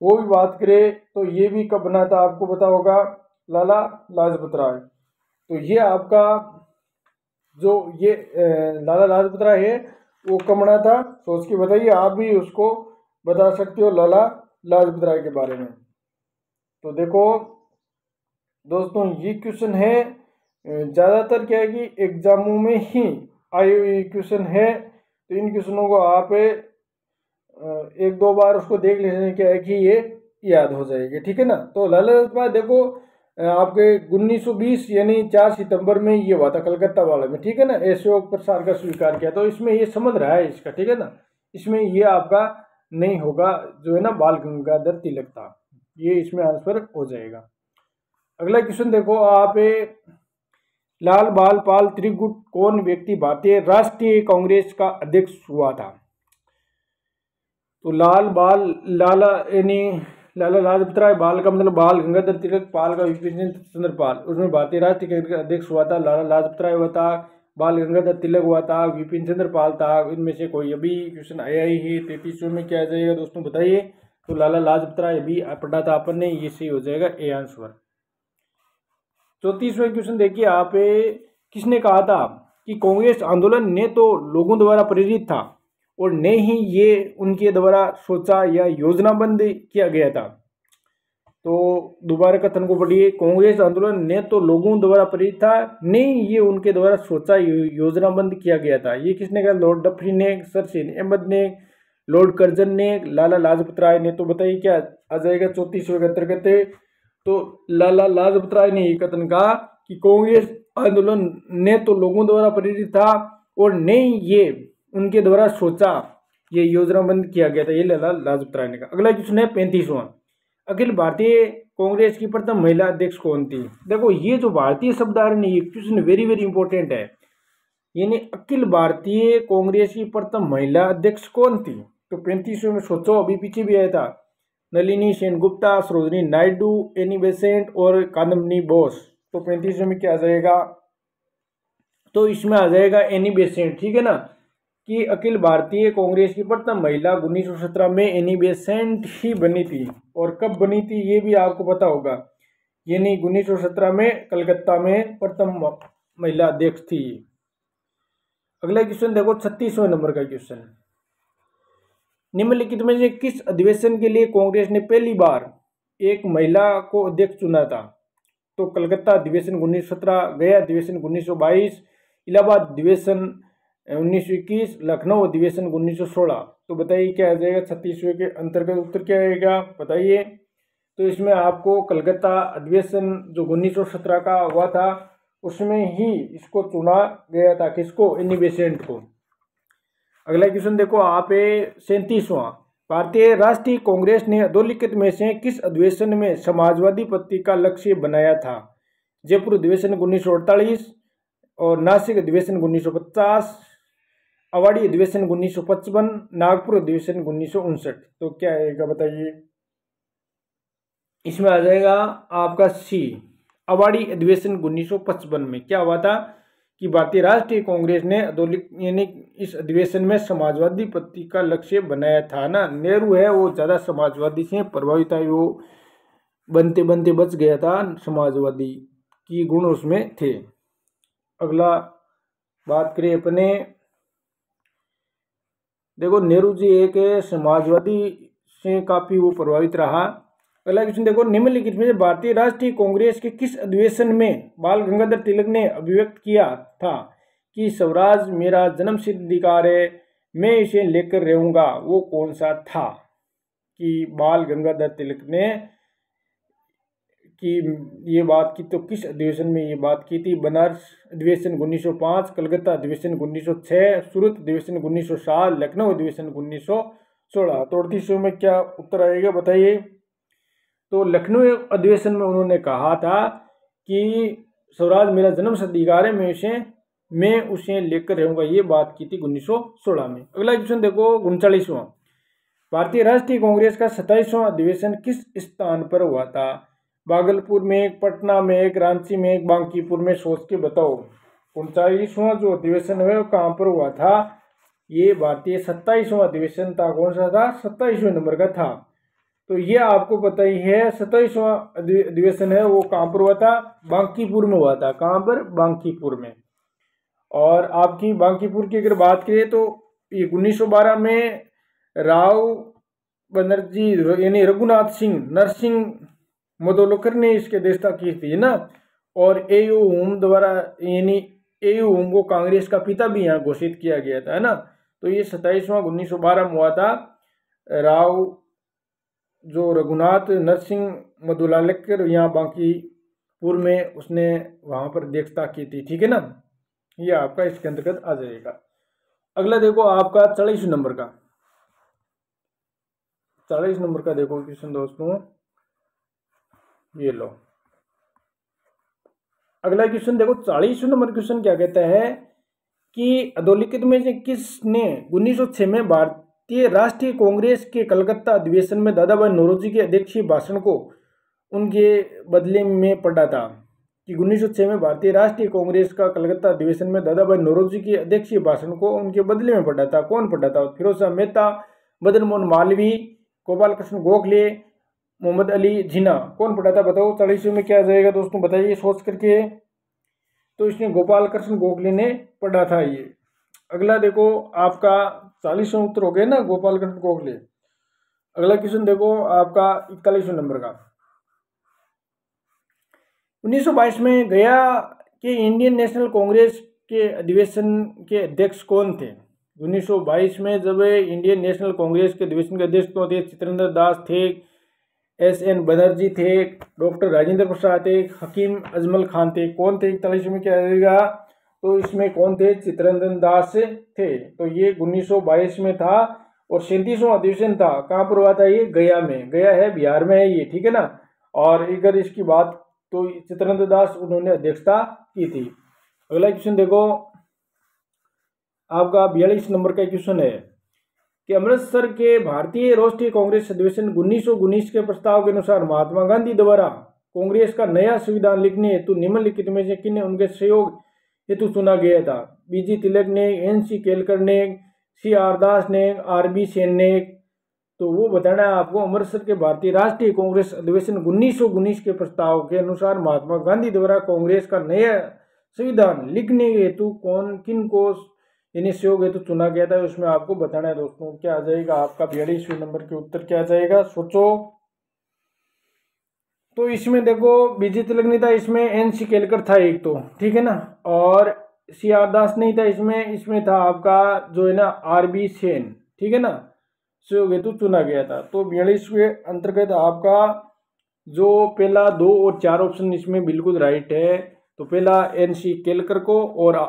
वो भी बात करें तो ये भी कब बना था आपको पता होगा, लाला लाजपत राय। तो ये आपका जो ये लाला लाजपत राय है वो कब बना था, सोच के बताइए। आप भी उसको बता सकते हो लाला लाजपत राय के बारे में। तो देखो दोस्तों ये क्वेश्चन है ज़्यादातर क्या है कि एग्जामों में ही आए हुए क्वेश्चन है। तो इन क्वेश्चनों को आप 1-2 बार उसको देख लेने क्या है कि ये याद हो जाएगी, ठीक है ना। तो लाला लाजपत राय देखो आपके 1920 यानी 4 सितंबर में ये हुआ था कलकत्ता वाले में, ठीक है ना। अशोक प्रसाद का स्वीकार किया, तो इसमें ये समझ रहा है इसका, ठीक है ना। इसमें ये आपका नहीं होगा, जो है ना बाल गंगाधर तिलक था, ये इसमें आंसर हो जाएगा। अगला क्वेश्चन देखो आप, लाल बाल पाल त्रिगुट कौन व्यक्ति भारतीय राष्ट्रीय कांग्रेस का अध्यक्ष हुआ था। तो लाला यानी लाला लाजपत राय, बाल का मतलब बाल गंगाधर तिलक, पाल का विपिन चंद्र पाल, उसमें भारतीय राष्ट्रीय कांग्रेस का अध्यक्ष हुआ था लाला लाजपत राय हुआ था, बाल गंगाधर तिलक हुआ था, विपिन चंद्र पाल था। इनमें से कोई अभी क्वेश्चन आया ही है। 33वें में क्या आ जाएगा दोस्तों बताइए। तो लाला लाजपत राय अभी पढ़ा था अपन ने, ये सही हो जाएगा, ए आंसर। 34वें क्वेश्चन देखिए आप, किसने कहा था कि कांग्रेस आंदोलन ने तो लोगों द्वारा प्रेरित था और न ही ये उनके द्वारा सोचा या योजनाबद्ध किया गया था। तो दोबारा कथन को पढ़िए, कांग्रेस आंदोलन ने तो लोगों द्वारा प्रेरित था, नहीं ये उनके द्वारा सोचा योजनाबद्ध किया गया था। ये किसने कहा, लॉर्ड डफरी ने, सर सैयद अहमद ने, लॉर्ड कर्जन ने, लाला लाजपत राय ने। तो बताइए क्या आ जाएगा 34वें के अंतर्गत। तो लाला लाजपत राय ने ये कथन कहा कि कांग्रेस आंदोलन ने तो लोगों द्वारा प्रेरित था और नहीं ये उनके द्वारा सोचा, ये योजनाबद्ध किया गया था, ये लाला लाजपत राय ने कहा। अगला क्वेश्चन है 35वां, अखिल भारतीय कांग्रेस की प्रथम महिला अध्यक्ष कौन थी। देखो ये जो भारतीय शब्द आ रहे हैं, ये क्वेश्चन वेरी वेरी इंपॉर्टेंट है। यानी अखिल भारतीय कांग्रेस की प्रथम महिला अध्यक्ष कौन थी। तो 35वें में सोचो, अभी पीछे भी आया था, नलिनी सेनगुप्ता, सरोजिनी नायडू, एनी बेसेंट और कादम्बनी बोस। तो 35वें में क्या आ जाएगा, तो इसमें आ जाएगा एनी बेसेंट, ठीक है ना। कि अखिल भारतीय कांग्रेस की प्रथम महिला 1917 में एनी बेसेंट ही बनी थी। और कब बनी थी ये भी आपको पता होगा, यानी 1917 में कलकत्ता में प्रथम महिला अध्यक्ष थी। अगला क्वेश्चन देखो 36वें नंबर का क्वेश्चन, निम्नलिखित में से किस अधिवेशन के लिए कांग्रेस ने पहली बार एक महिला को अध्यक्ष चुना था। तो कलकत्ता अधिवेशन 1917, गया अधिवेशन 1922, इलाहाबाद अधिवेशन 1921, लखनऊ अधिवेशन 1916। तो बताइए क्या आ जाएगा 36वें के अंतर्गत, उत्तर क्या आएगा बताइए। तो इसमें आपको कलकत्ता अधिवेशन जो 1917 का हुआ था उसमें ही इसको चुना गया था, किसको, एनी बेसेंट को। अगला क्वेश्चन देखो आप 37वां, भारतीय राष्ट्रीय कांग्रेस ने अधोलिखित में से किस अधिवेशन में समाजवादी पार्टी का लक्ष्य बनाया था। जयपुर अधिवेशन 1948 और नासिक अधिवेशन 1950, अवाड़ी अधिवेशन 1955, नागपुर अधिवेशन 1959। तो क्या आएगा बताइए। इसमें आ जाएगा आपका सी, अवाड़ी अधिवेशन 1955 में क्या हुआ था कि भारतीय राष्ट्रीय कांग्रेस ने यानी इस अधिवेशन में समाजवादी पार्टी का लक्ष्य बनाया था ना। नेहरू है वो ज़्यादा समाजवादी से प्रभावित था, वो बनते बनते बच गया था, समाजवादी की गुण उसमें थे। अगला बात करें अपने, देखो नेहरू जी एक समाजवादी से काफ़ी वो प्रभावित रहा। अगला क्वेश्चन देखो, निम्नलिखित में से भारतीय राष्ट्रीय कांग्रेस के किस अधिवेशन में बाल गंगाधर तिलक ने अभिव्यक्त किया था कि स्वराज मेरा जन्मसिद्ध अधिकार है, मैं इसे लेकर रहूंगा, वो कौन सा था? कि बाल गंगाधर तिलक ने कि ये बात की तो किस अधिवेशन में ये बात की थी? बनारस अधिवेशन 1905, कलकत्ता अधिवेशन 1906, सूरत अधिवेशन 1907, लखनऊ अधिवेशन 1916। तो 38 में क्या उत्तर आएगा बताइए? तो लखनऊ अधिवेशन में उन्होंने कहा था कि स्वराज मेरा जन्मसिद्ध अधिकार है, मैं उसे लेकर रहूंगा, ये बात की थी 1916 में। अगला क्वेश्चन देखो 39वां, भारतीय राष्ट्रीय कांग्रेस का 27वां अधिवेशन किस स्थान पर हुआ था? भागलपुर में एक, पटना में एक, रांची में एक, बांकीपुर में? सोच के बताओ 39वां जो अधिवेशन है वो कहाँ पर हुआ था? ये भारतीय 27वां अधिवेशन था। कौन सा था? 27वें नंबर का था। तो ये आपको पता ही है 27वां अधिवेशन है वो कहाँ पर हुआ था? बांकीपुर में हुआ था। कहाँ पर? बांकीपुर में। और आपकी बांकीपुर की अगर बात करें तो ये 1912 में राव बनर्जी यानी रघुनाथ सिंह नरसिंह मदोलकर ने इसकी अध्यक्षता की थी ना। और एयू होम द्वारा यानी एयू होम को कांग्रेस का पिता भी यहाँ घोषित किया गया था, है ना। तो ये 27वां 1912 में हुआ था। राव जो रघुनाथ नरसिंह मदोलकर यहाँ बांकीपुर में उसने वहाँ पर अध्यक्षता की थी, ठीक है ना। ये आपका इसके अंतर्गत आ जाएगा। अगला देखो आपका 40 नंबर का, 40 नंबर का देखो क्वेश्चन दोस्तों, ये लो। अगला क्वेश्चन देखो 40 नंबर क्वेश्चन क्या कहता है कि अधोलिखित में से किसने 1906 में भारतीय राष्ट्रीय कांग्रेस के कलकत्ता अधिवेशन में दादा भाई नौरोजी के अध्यक्षीय भाषण को उनके बदले में पढ़ा था? कि 1906 में भारतीय राष्ट्रीय कांग्रेस का कलकत्ता अधिवेशन में दादा भाई नौरोजी के अध्यक्षीय भाषण को उनके बदले में पढ़ा था। कौन पढ़ा था? फिरोज शाह मेहता, मदन मोहन मालवीय, गोपाल कृष्ण गोखले, मोहम्मद अली जिन्ना। कौन पढ़ा था बताओ? 40 में क्या आ जाएगा दोस्तों बताइए सोच करके। तो इसने गोपाल कृष्ण गोखले ने पढ़ा था ये। अगला देखो आपका 40वां उत्तर हो गया ना, गोपाल कृष्ण गोखले। अगला क्वेश्चन देखो आपका 41 नंबर का, 1922 में गया के इंडियन नेशनल कांग्रेस के अधिवेशन के अध्यक्ष कौन थे? 1922 में जब इंडियन नेशनल कांग्रेस के अधिवेशन के अध्यक्ष कौन थे? चित्रेंद्र दास थे, एस.एन. बनर्जी थे, डॉक्टर राजेंद्र प्रसाद थे, हकीम अजमल खान थे। कौन थे? 41 में क्या आएगा? तो इसमें कौन थे? चित्रेंद्र दास थे। तो ये 1922 में था और 37वां अधिवेशन था। कहाँ पर हुआ था ये? गया में। गया है बिहार में है ये, ठीक है ना। और अगर इसकी बात तो चित्रेंद्र दास उन्होंने अध्यक्षता की थी। अगला क्वेश्चन देखो आपका 42 नंबर का क्वेश्चन है कि अमृतसर के भारतीय राष्ट्रीय कांग्रेस अधिवेशन 1919 के प्रस्ताव के अनुसार महात्मा गांधी द्वारा कांग्रेस का नया संविधान लिखने हेतु निम्नलिखित में से किन्हें उनके सहयोग हेतु चुना गया था? बीजी तिलक ने, एन.सी. केलकर ने, सी.आर. दास ने, आर.बी. सेन ने। तो वो बताना है आपको। अमृतसर के भारतीय राष्ट्रीय कांग्रेस अधिवेशन 1919 के प्रस्ताव के अनुसार महात्मा गांधी द्वारा कांग्रेस का नया संविधान लिखने हेतु किन को यानी सहयोग हेतु चुना गया था, उसमें आपको बताना है दोस्तों। क्या आ जाएगा आपका 42वें नंबर के उत्तर क्या आ जाएगा सोचो। तो इसमें देखो बीजी तिलक नहीं था, इसमें एन.सी. केलकर था एक तो, ठीक है ना। और सी.आर. दास नहीं था इसमें था आपका जो है ना आर.बी. सेन, ठीक है ना। सहयोग हेतु चुना गया था। तो 42वें अंतर्गत आपका जो पहला 2 और 4 ऑप्शन इसमें बिल्कुल राइट है। तो पहला एन.सी. केलकर को और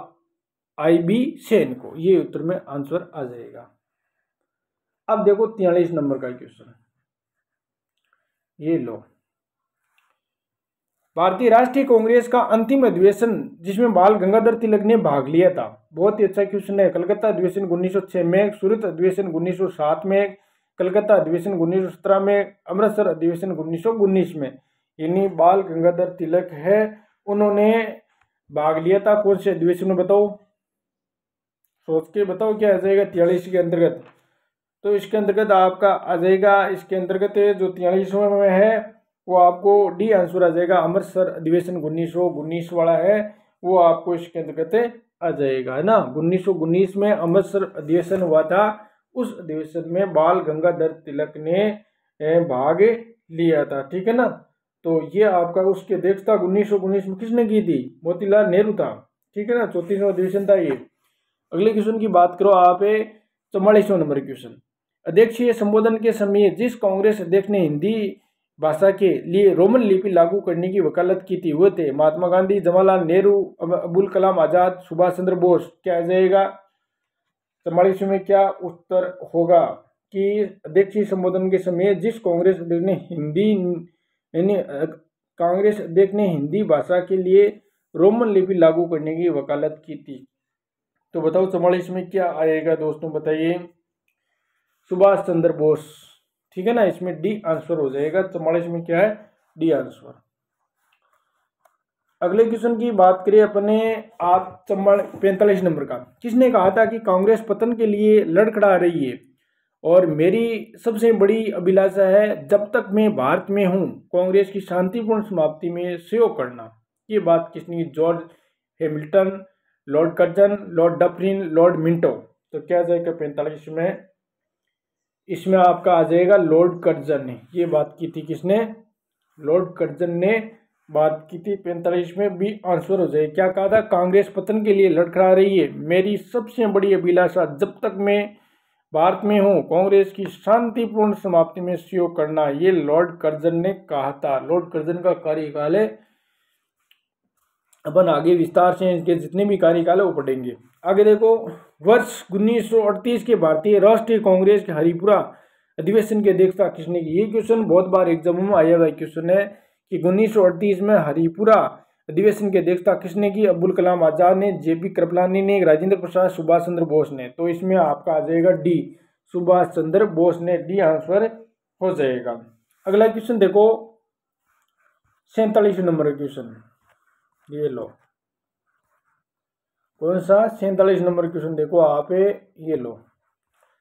आई.बी. सेन को, ये उत्तर में आंसर आ जाएगा। अब देखो 43 नंबर का क्वेश्चन, ये लो। भारतीय राष्ट्रीय कांग्रेस का अंतिम अधिवेशन जिसमें बाल गंगाधर तिलक ने भाग लिया था, बहुत ही अच्छा क्वेश्चन है। कलकत्ता अधिवेशन 1906 में, सूरत अधिवेशन 1907 में, कलकत्ता अधिवेशन 1917 में, अमृतसर अधिवेशन 1919 में। यानी बाल गंगाधर तिलक है, उन्होंने भाग लिया था कौन से अधिवेशन में बताओ, सोच के बताओ क्या आ जाएगा 43 के अंतर्गत। तो इसके अंतर्गत आपका आ जाएगा, इसके अंतर्गत जो 43वें में है वो आपको डी आंसर आ जाएगा। अमृतसर अधिवेशन 1919 वाला है वो आपको इसके अंतर्गत आ जाएगा, है ना। 1919 में अमृतसर अधिवेशन हुआ था, उस अधिवेशन में बाल गंगाधर तिलक ने भाग लिया था, ठीक है ना। तो ये आपका उसकी अध्यक्षता 1919 में किसने की थी, मोतीलाल नेहरू था, ठीक है ना। 34वां अधिवेशन था ये। अगले क्वेश्चन की बात करो आप, 44वां नंबर क्वेश्चन। अध्यक्षीय संबोधन के समय जिस कांग्रेस अध्यक्ष ने हिंदी भाषा के लिए रोमन लिपि लागू करने की वकालत की थी वो थे महात्मा गांधी, जवाहरलाल नेहरू, अबुल कलाम आजाद, सुभाष चंद्र बोस। क्या आ जाएगा 44 में क्या उत्तर होगा कि अध्यक्षीय संबोधन के समय जिस कांग्रेस अध्यक्ष ने कांग्रेस अध्यक्ष ने हिंदी भाषा के लिए रोमन लिपि लागू करने की वकालत की थी। तो बताओ 44 में क्या आएगा दोस्तों, बताइए। सुभाष चंद्र बोस, ठीक है ना। इसमें डी आंसर हो जाएगा। 44 में क्या है, डी आंसर। अगले क्वेश्चन की बात करें अपने आप 45 नंबर का। किसने कहा था कि कांग्रेस पतन के लिए लड़खड़ा रही है और मेरी सबसे बड़ी अभिलाषा है जब तक मैं भारत में हूं कांग्रेस की शांतिपूर्ण समाप्ति में सहयोग करना। ये बात किसने की, George Hamilton, Lord Curzon, Lord Dufferin, Lord Minto. तो क्या जाएगा 45 में, इसमें आपका आ जाएगा लॉर्ड कर्जन ने ये बात की थी। किसने, लॉर्ड कर्जन ने बात की थी। 45 में भी आंसर हो जाए। क्या कहा था, कांग्रेस पतन के लिए लड़खड़ा रही है, मेरी सबसे बड़ी अभिलाषा जब तक मैं भारत में हूँ कांग्रेस की शांतिपूर्ण समाप्ति में सहयोग करना, ये लॉर्ड कर्जन ने कहा था। लॉर्ड कर्जन का कार्यकाल है, अपन आगे विस्तार से इनके जितने भी कार्यकाल है वो पढ़ेंगे। आगे देखो, वर्ष 1938 के भारतीय राष्ट्रीय कांग्रेस के हरिपुरा अधिवेशन की अध्यक्षता किसने की। ये क्वेश्चन बहुत बार एग्जाम में आया हुआ क्वेश्चन है कि 1938 में हरिपुरा अधिवेशन की अध्यक्षता किसने की। अब्दुल कलाम आजाद ने, जेपी कृपलानी ने, राजेंद्र प्रसाद, सुभाष चंद्र बोस ने। तो इसमें आपका आ जाएगा डी, सुभाष चंद्र बोस ने, डी आंसर हो जाएगा। अगला क्वेश्चन देखो 47 नंबर क्वेश्चन, ये लो कौन सा 47 नंबर क्वेश्चन देखो आप, ये लो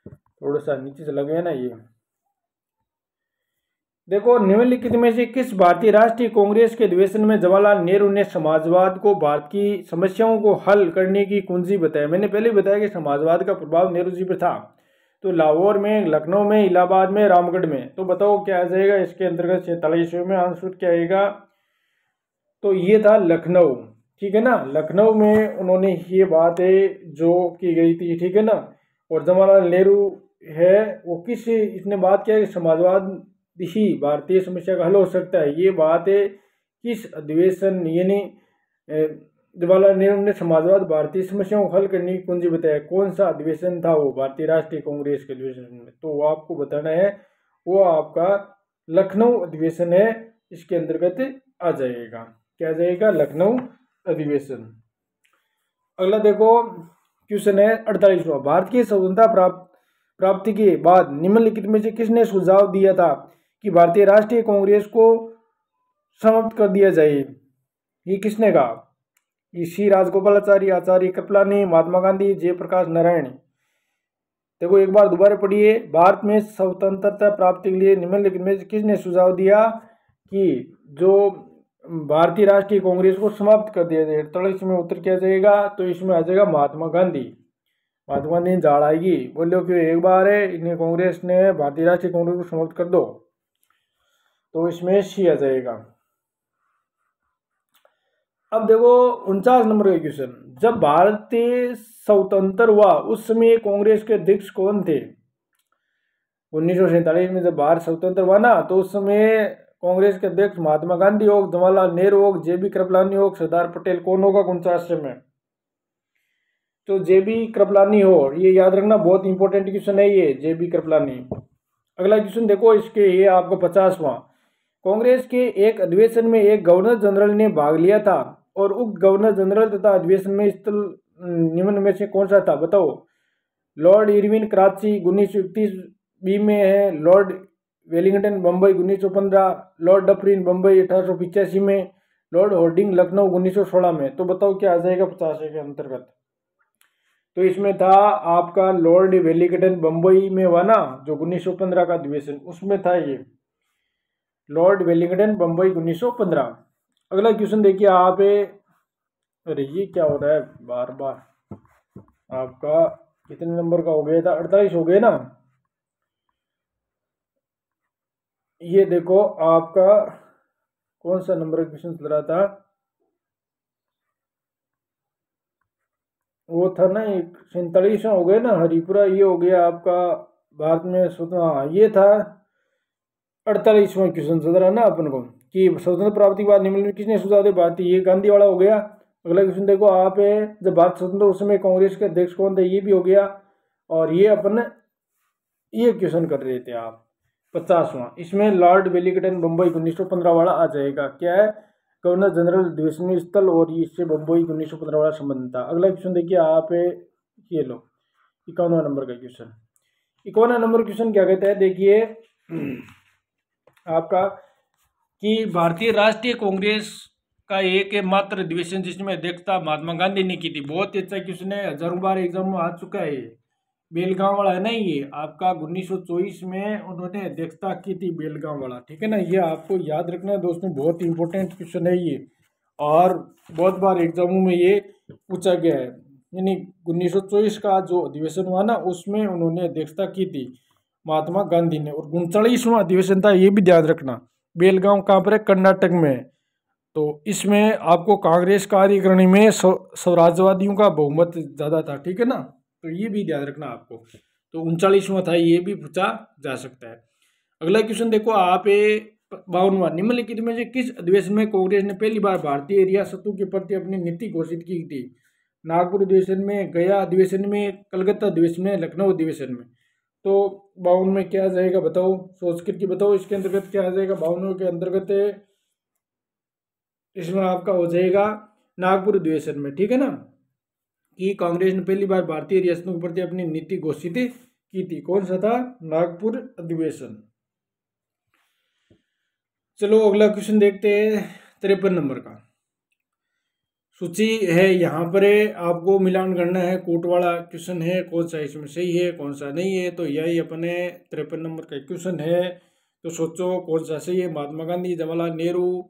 थोड़ा सा नीचे चला गया ना। ये देखो, निम्नलिखित में से किस भारतीय राष्ट्रीय कांग्रेस के अधिवेशन में जवाहरलाल नेहरू ने समाजवाद को भारत की समस्याओं को हल करने की कुंजी बताया। मैंने पहले ही बताया कि समाजवाद का प्रभाव नेहरू जी पर था। तो लाहौर में, लखनऊ में, इलाहाबाद में, रामगढ़ में। तो बताओ क्या आ जाएगा इसके अंतर्गत 46 में आंसर क्या आएगा। तो ये था लखनऊ, ठीक है ना। लखनऊ में उन्होंने ये बात है जो की गई थी, ठीक है ना। और जवाहरलाल नेहरू है वो किस, इसने बात किया कि समाजवाद ही भारतीय समस्या का हल हो सकता है। ये बात है किस अधिवेशन, यानी जवाहरलाल नेहरू ने समाजवाद भारतीय समस्याओं को हल करने की कुंजी बताया। कौन सा अधिवेशन था वो, भारतीय राष्ट्रीय कांग्रेस के अधिवेशन में। तो वो आपको बताना है, वो आपका लखनऊ अधिवेशन है, इसके अंतर्गत आ जाएगा। क्या आ जाएगा, लखनऊ अधिवेशन। अगला देखो क्वेश्चन है 48वां। भारत की स्वतंत्रता प्राप्ति के बाद निम्नलिखित में से किसने सुझाव दिया था कि भारतीय राष्ट्रीय कांग्रेस को समाप्त कर दिया जाए। ये किसने कहा, ये सी राजगोपालाचारी, आचार्य कृपलानी, महात्मा गांधी, जयप्रकाश नारायण। देखो एक बार दोबारा पढ़िए, भारत में स्वतंत्रता प्राप्ति के लिए निम्नलिखित में से किसने सुझाव दिया कि जो भारतीय राष्ट्रीय कांग्रेस को समाप्त कर दिया जाए। 48 में उत्तर क्या जाएगा, तो इसमें आ जाएगा महात्मा गांधी। महात्मा गांधी झाड़ आएगी, बोलो कि एक बार है इन्हें कांग्रेस ने भारतीय राष्ट्रीय कांग्रेस को समाप्त कर दो। तो इसमें सी आ जाएगा। अब देखो 49 नंबर का क्वेश्चन। जब भारत स्वतंत्र हुआ उस समय कांग्रेस के अध्यक्ष कौन थे। 1947 में जब भारत स्वतंत्र हुआ ना, तो उस समय कांग्रेस के अध्यक्ष महात्मा गांधी हो, जवाहरलाल नेहरू हो, जेबी कृपलानी हो, सरदार पटेल। कौन होगा 49 में, तो जेबी कृपलानी हो। ये याद रखना, बहुत इंपॉर्टेंट क्वेश्चन है ये, जेबी कृपलानी। अगला क्वेश्चन देखो इसके, ये आपका 50वां। कांग्रेस के एक अधिवेशन में एक गवर्नर जनरल ने भाग लिया था और उक्त गवर्नर जनरल तथा अधिवेशन में स्थल निम्न में से कौन सा था, बताओ। लॉर्ड इरविन कराची 1931 बी में है Lord Wellington Bombay 1915, Lord Dufferin Bombay 1885 में, लॉर्ड होर्डिंग लखनऊ 1916 में। तो बताओ क्या आ जाएगा 50 के अंतर्गत। तो इसमें था आपका लॉर्ड वेलिंगटन बम्बई में हुआ ना जो 1915 का अधिवेशन, उसमें था ये लॉर्ड वेलिंगटन बम्बई 1915। अगला क्वेश्चन देखिए आप। अरे ये क्या हो रहा है बार बार। आपका कितने नंबर का हो गया था, 48 हो गए ना। ये देखो आपका कौन सा नंबर का क्वेश्चन चल रहा था, वो था ना एक 47 हो गए ना हरिपुरा, ये हो गया आपका भारत में स्वतंत्र। हाँ ये था 48वां क्वेश्चन चल रहा है ना अपन को कि स्वतंत्र प्राप्ति के बाद निम्न में किसने सुझाव दिया भारतीय, ये गांधी वाला हो गया। अगला क्वेश्चन देखो आप है, जब भारत स्वतंत्र उस समय कांग्रेस के अध्यक्ष कौन थे, ये भी हो गया। और ये अपन ये क्वेश्चन कर रहे थे आप 50वां, इसमें लॉर्ड वेलिंगटन बम्बई 1915 वाला आ जाएगा। क्या है, गवर्नर जनरल अधिवेशन स्थल और इससे बम्बई 1915 वाला संबंध था। अगला क्वेश्चन देखिए आप, ये लो 51वां नंबर का क्वेश्चन। 51वां नंबर क्वेश्चन क्या कहता है देखिए आपका कि भारतीय राष्ट्रीय कांग्रेस का एक मात्र अधिवेशन जिसमें अध्यक्षता महात्मा गांधी ने की थी। बहुत ही अच्छा क्वेश्चन है, हजारों बार एग्जाम में आ चुका है। बेलगांव वाला है ना, ये आपका 1924 में उन्होंने अध्यक्षता की थी, बेलगांव वाला। ठीक है ना, ये आपको याद रखना है दोस्तों, बहुत इंपॉर्टेंट क्वेश्चन है ये और बहुत बार एग्जामों में ये पूछा गया है। यानी 1924 का जो अधिवेशन हुआ ना उसमें उन्होंने अध्यक्षता की थी महात्मा गांधी ने। और 39वां अधिवेशन था, ये भी ध्यान रखना। बेलगांव कहाँ पर है, कर्नाटक में। तो इसमें आपको कांग्रेस कार्यकारिणी में स्वराज्यवादियों का बहुमत ज़्यादा था। ठीक है ना, तो ये भी ध्यान रखना आपको। तो 39वां था, ये भी पूछा जा सकता है। अगला क्वेश्चन देखो आप, 52वां, निम्नलिखित में से किस अधिवेशन में कांग्रेस ने पहली बार भारतीय रियासतों के प्रति अपनी नीति घोषित की थी। नागपुर अधिवेशन में, गया अधिवेशन में, कलकत्ता अधिवेशन में, लखनऊ अधिवेशन में। तो 52 में क्या आ जाएगा बताओ, सोच करके बताओ इसके अंतर्गत क्या आ जाएगा। 52 के अंतर्गत इसमें आपका हो जाएगा नागपुर अधिवेशन में। ठीक है ना, कि कांग्रेस ने पहली बार भारतीय रियासतों के प्रति अपनी नीति घोषित की थी। कौन सा था, नागपुर अधिवेशन। चलो अगला क्वेश्चन देखते हैं 53 नंबर का। सूची है यहाँ पर, आपको मिलान करना है, कोट वाला क्वेश्चन है, कौन सा इसमें सही है कौन सा नहीं है। तो यही अपने 53 नंबर का क्वेश्चन है। तो सोचो कौन सा सही है, महात्मा गांधी, जवाहरलाल नेहरू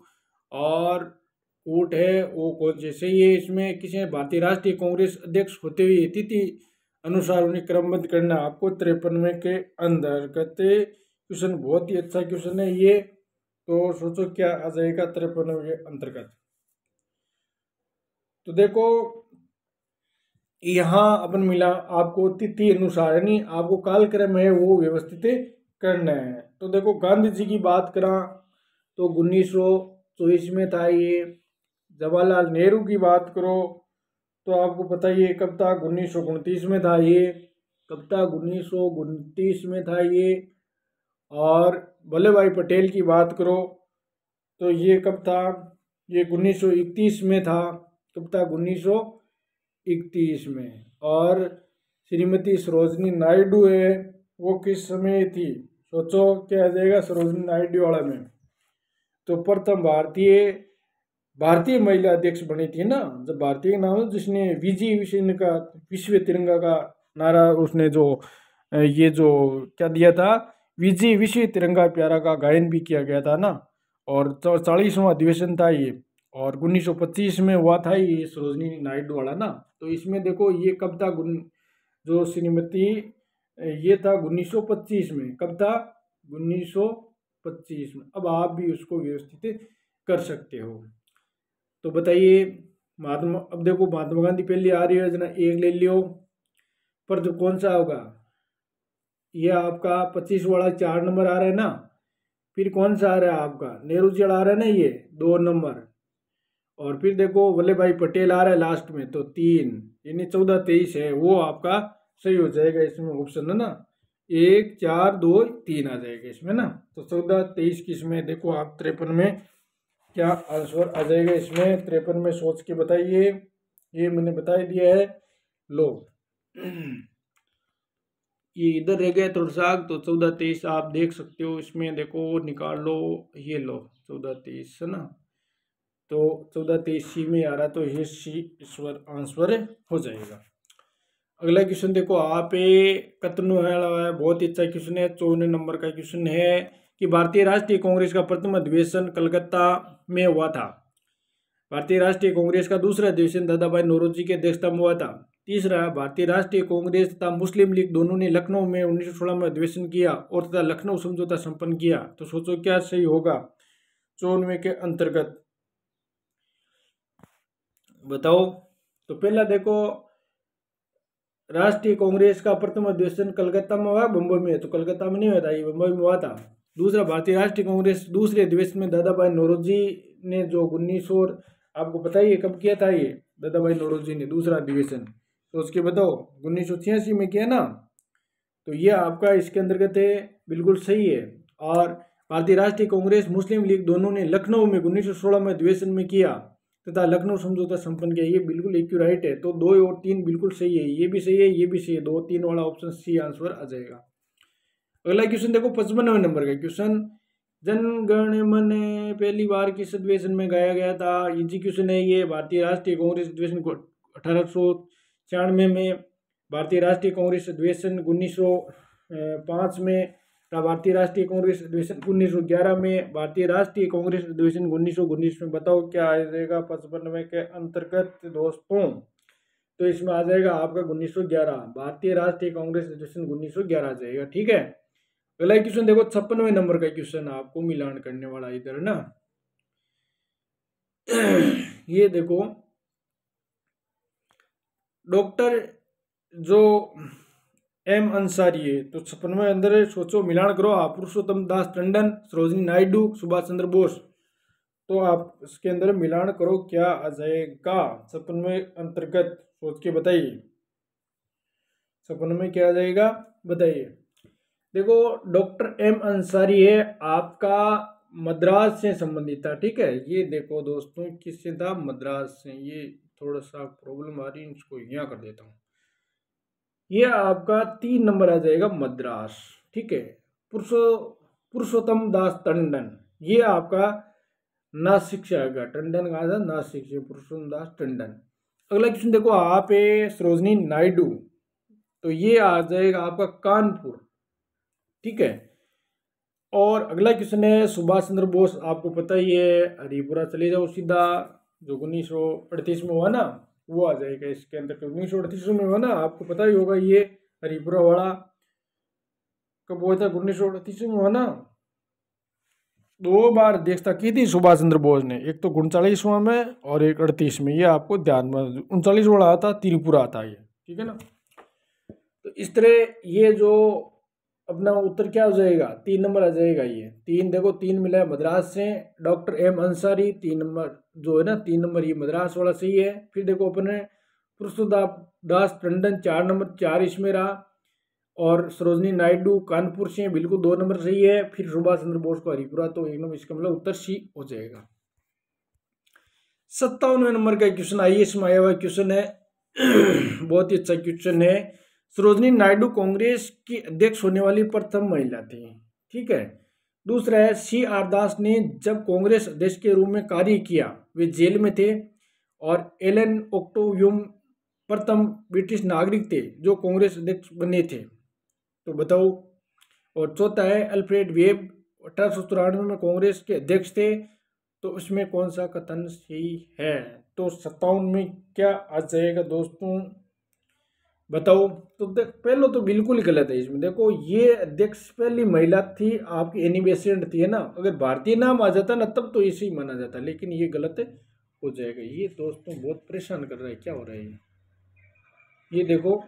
और कोट है वो कौन से सही है। इसमें किसी भारतीय राष्ट्रीय कांग्रेस अध्यक्ष होते हुए तिथि अनुसार उन्हें क्रमबद्ध करना आपको 53 के अंतर्गत क्वेश्चन। बहुत ही अच्छा क्वेश्चन है ये। तो सोचो क्या आ जाएगा 53 के अंतर्गत। तो देखो यहाँ अपन मिला आपको तिथि अनुसार, यानी आपको कालक्रम है वो व्यवस्थित करना है। तो देखो गांधी जी की बात करा तो 1924 में था ये। जवाहरलाल नेहरू की बात करो तो आपको पता ही है कब था, 1929 में था ये। कब था, 1929 में था ये। और वल्लभ भाई पटेल की बात करो तो ये कब था, ये 1931 में था। कब था, 1931 में। और श्रीमती सरोजनी नायडू है वो किस समय थी, सोचो क्या आ जाएगा सरोजनी नायडू वाला में। तो प्रथम भारतीय महिला अध्यक्ष बनी थी ना, जब भारतीय नाम है जिसने विश्व तिरंगा का नारा, उसने जो ये जो क्या दिया था, विजय विश्व तिरंगा प्यारा का गायन भी किया गया था ना। और 40वां अधिवेशन था ये, और 1925 में हुआ था ये सरोजनी नायडू वाला ना। तो इसमें देखो ये कब था, जो श्रीमती ये था 1925 में। कब था, 1925 में। अब आप भी उसको व्यवस्थित कर सकते हो। तो बताइए अब देखो महात्मा गांधी पहली आ रही योजना एक ले लियो, पर जो कौन सा होगा, ये आपका 25 वाला 4 नंबर आ रहा है ना। फिर कौन सा आ रहा है आपका, नेहरू जी आ रहा है ना, ये 2 नंबर। और फिर देखो वल्लभ भाई पटेल आ रहा है लास्ट में, तो 3, यानी 14 23 है वो आपका सही हो जाएगा। इसमें ऑप्शन है ना 1 4 2 3 आ जाएगा इसमें ना। तो 14 23 किसमें, देखो आप 53 में क्या आंसर आ जाएगा इसमें। 53 में सोच के बताइए, ये मैंने बता दिया है। लो ये इधर रह गया थोड़ा सा, तो 14-23 आप देख सकते हो। इसमें देखो निकाल लो, ये लो 14-23 है ना, तो 14-23 सी में आ रहा, तो ये सी ईश्वर आंसर हो जाएगा। अगला क्वेश्चन देखो, आप कतनु है, बहुत ही अच्छा क्वेश्चन है। 54 नंबर का क्वेश्चन है कि भारतीय राष्ट्रीय कांग्रेस का प्रथम अधिवेशन कलकत्ता में हुआ था। भारतीय राष्ट्रीय कांग्रेस का दूसरा अधिवेशन दादा भाई नौरोजी की अध्यक्षता में हुआ था। तीसरा, भारतीय राष्ट्रीय कांग्रेस तथा मुस्लिम लीग दोनों ने लखनऊ में 1916 में अधिवेशन किया और तथा लखनऊ समझौता संपन्न किया। तो सोचो क्या सही होगा 94 के अंतर्गत, बताओ। तो पहला देखो, राष्ट्रीय कांग्रेस का प्रथम अधिवेशन कलकत्ता में हुआ, बम्बई में, तो कलकत्ता में नहीं हुआ था, ये बम्बई में हुआ था। दूसरा, भारतीय राष्ट्रीय कांग्रेस दूसरे अधिवेशन में दादा भाई नौरोजी ने जो 1900, आपको पता ही है कब किया था ये दादा भाई नौरोजी ने दूसरा अधिवेशन, तो उसके बताओ 1986 में किया ना, तो ये आपका इसके अंतर्गत है, बिल्कुल सही है। और भारतीय राष्ट्रीय कांग्रेस मुस्लिम लीग दोनों ने लखनऊ में 1916 में अधिवेशन में किया तथा लखनऊ समझौता संपन्न किया, ये बिल्कुल एक्यूरेट है। तो 2 और 3 बिल्कुल सही है, ये भी सही है, ये भी सही है, 2-3 वाला ऑप्शन सी आंसर आ जाएगा। अगला क्वेश्चन देखो 55वें नंबर का क्वेश्चन, जन गण मन पहली बार किस अधिवेशन में गाया गया था। इजी क्वेश्चन है ये। भारतीय राष्ट्रीय कांग्रेस अधिवेशन को 1896 में, भारतीय राष्ट्रीय कांग्रेस अधिवेशन 1905 में, भारतीय राष्ट्रीय कांग्रेस अधिवेशन 1911 में, भारतीय राष्ट्रीय कांग्रेस अधिवेशन 1919 में। बताओ क्या आ जाएगा 55 के अंतर्गत दोस्तों। तो इसमें आ जाएगा आपका 1911, भारतीय राष्ट्रीय कांग्रेस अधिवेशन 1911 आ जाएगा, ठीक है। अगला क्वेश्चन देखो 56वें नंबर का क्वेश्चन आपको मिलान करने वाला इधर ना। ये देखो, डॉक्टर जो एम अंसारी है, तो 56वें अंदर सोचो, मिलान करो आप, पुरुषोत्तम दास टंडन, सरोजिनी नायडू, सुभाष चंद्र बोस, तो आप इसके अंदर मिलान करो क्या आ जाएगा 56वें अंतर्गत, सोच के बताइए 56 में क्या आ जाएगा, बताइए। देखो डॉक्टर एम अंसारी है आपका, मद्रास से संबंधित था, ठीक है। ये देखो दोस्तों किससे था, मद्रास से। ये थोड़ा सा प्रॉब्लम आ रही है, इसको यहाँ कर देता हूँ। ये आपका 3 नंबर आ जाएगा मद्रास, ठीक है। पुरुषोत्तम दास टंडन, ये आपका नासिक से आएगा, टंडन कहा था, नासिक से, पुरुषोत्तम दास टंडन। अगला क्वेश्चन देखो आप सरोजिनी नायडू, तो ये आ जाएगा आपका कानपुर, ठीक है। और अगला क्वेश्चन है सुभाष चंद्र बोस, आपको पता ही है, हरिपुरा चले जाओ सीधा, जो 1938 में हुआ ना, वो आ जाएगा इसके अंदर। 1938 में हुआ ना, आपको पता ही होगा, ये हरिपुरा वाला कब हुआ था, 1938 में हुआ ना। 2 बार अध्यक्षता की थी सुभाष चंद्र बोस ने, एक तो 39वां में और एक 38 में, ये आपको ध्यान में, 39 वाला आता त्रिपुरा आता है ये, ठीक है ना। तो इस तरह ये जो अपना उत्तर क्या हो जाएगा, 3 नंबर आ जाएगा। ये 3 देखो, 3 मिला है मद्रास से, डॉक्टर एम अंसारी 3 नंबर जो है ना, 3 नंबर ये मद्रास वाला सही है। फिर देखो अपने पुरुषोत्तम दास टंडन 4 नंबर, 4 इसमें रहा। और सरोजिनी नायडू कानपुर से बिल्कुल 2 नंबर सही है। फिर सुभाष चंद्र बोस को हरिपुरा, तो 1 नंबर, इसका मतलब उत्तर सी हो जाएगा। 57वें नंबर का क्वेश्चन आईएएस में आया हुआ क्वेश्चन है, बहुत ही अच्छा क्वेश्चन है। सरोजिनी नायडू कांग्रेस की अध्यक्ष होने वाली प्रथम महिला थी, ठीक है। दूसरा है CR दास ने जब कांग्रेस अध्यक्ष के रूप में कार्य किया वे जेल में थे। और एलन ओक्टोवियम प्रथम ब्रिटिश नागरिक थे जो कांग्रेस अध्यक्ष बने थे, तो बताओ। और चौथा है अल्फ्रेड वेब 1894 में कांग्रेस के अध्यक्ष थे, तो उसमें कौन सा कथन सही है। तो 57 में क्या आ जाएगा दोस्तों, बताओ। तो पहले तो बिल्कुल गलत है इसमें। देखो ये अध्यक्ष पहली महिला थी आपकी, एनी बेसेंट थी, है ना। अगर भारतीय नाम आ जाता ना तब तो इसे ही माना जाता, लेकिन ये गलत हो जाएगा। ये दोस्तों बहुत परेशान कर रहा है, क्या हो रहा है ये देखो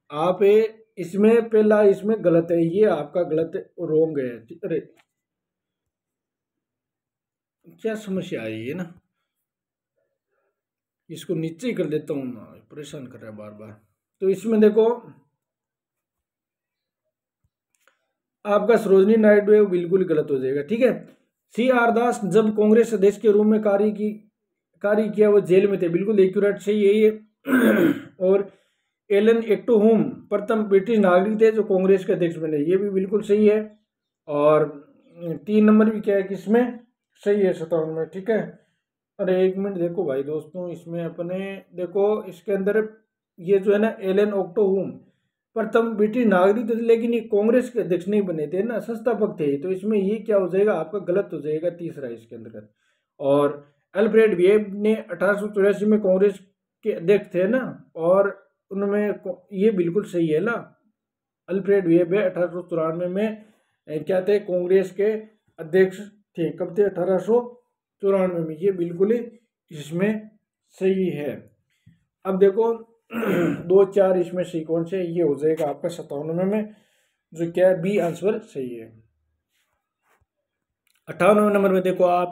आप इसमें पहला इसमें गलत है, ये आपका गलत है, रोंग है। अरे क्या समस्या आई है ना, इसको नीचे ही कर देता हूँ ना, परेशान कर रहा है बार बार। तो इसमें देखो आपका सरोजिनी नायडू है वो बिल्कुल गलत हो जाएगा, ठीक है। CR दास जब कांग्रेस अध्यक्ष के रूप में कार्य किया वो जेल में थे, बिल्कुल एक्यूरेट सही है ये। और एलन एक्टोहुम प्रथम ब्रिटिश नागरिक थे जो कांग्रेस के अध्यक्ष बने, ये भी बिल्कुल सही है। और 3 नंबर भी क्या है कि इसमें सही है 57 में, ठीक है। अरे एक मिनट देखो भाई दोस्तों, इसमें अपने देखो इसके अंदर ये जो है ना एलन ओक्टोहुम प्रथम ब्रिटिश नागरिक थे, लेकिन ये कांग्रेस के अध्यक्ष नहीं बने थे ना, संस्थापक थे। तो इसमें ये क्या हो जाएगा आपका, गलत हो जाएगा तीसरा इसके अंतर्गत। और अल्फ्रेड वेब ने 1884 में कांग्रेस के अध्यक्ष थे ना, और उनमें ये बिल्कुल सही है ना, अल्फ्रेड वेब 1894 में क्या थे, कांग्रेस के अध्यक्ष थे। कब थे, 1894 में, ये बिल्कुल इसमें सही है। अब देखो 2 4 इसमें सही कौन से, ये हो जाएगा आपका 97 में, जो क्या है बी आंसर सही है। 98 नंबर में देखो आप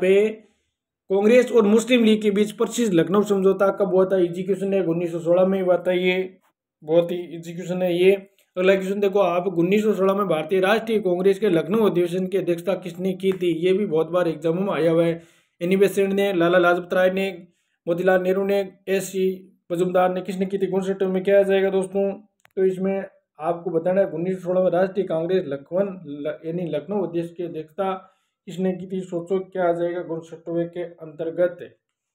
कांग्रेस और मुस्लिम लीग के बीच प्रसिद्ध लखनऊ समझौता कब हुआ था। इजी क्वेश्चन है, 1916 में हुआ था, ये बहुत ही इजी क्वेश्चन है ये। अगला क्वेश्चन देखो आप, 1916 में भारतीय राष्ट्रीय कांग्रेस के लखनऊ अधिवेशन की अध्यक्षता किसने की थी। ये भी बहुत बार एग्जामों में आया हुआ है। एनी बेसेंट ने, लाला लाजपत राय ने, मोतीलाल नेहरू ने, एस.सी. मजूमदार ने, किसने की थी। गुणशेट्टर में क्या आ जाएगा दोस्तों, तो इसमें आपको बताना है 1916 में राष्ट्रीय कांग्रेस यानी लखनऊ अध्यक्ष की अध्यक्षता किसने की थी। सोचो क्या आ जाएगा गुणशेट्टर के अंतर्गत,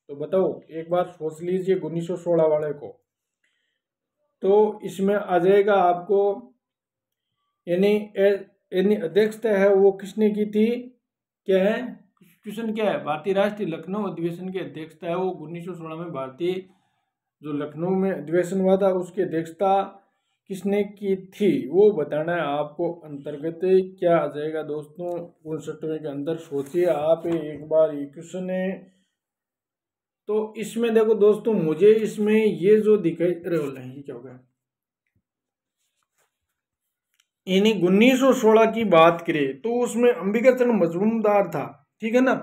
तो बताओ एक बार सोच लीजिए 1916 वाले को। तो इसमें आ जाएगा आपको यानी अध्यक्षता है वो किसने की थी, क्या है क्वेश्चन क्या है, भारतीय राष्ट्रीय लखनऊ अधिवेशन की अध्यक्षता है वो 1916 में भारतीय जो लखनऊ में अधिवेशन हुआ था उसकी अध्यक्षता किसने की थी, वो बताना है आपको। अंतर्गत क्या आ जाएगा दोस्तों 69 के अंदर, सोचिए आप एक बार ये क्वेश्चन है। तो इसमें देखो दोस्तों, मुझे इसमें ये जो दिखाई ये क्या हो गया, यानी 1916 की बात करें तो उसमें अंबिका चंद्र मजूमदार था, ठीक है ना।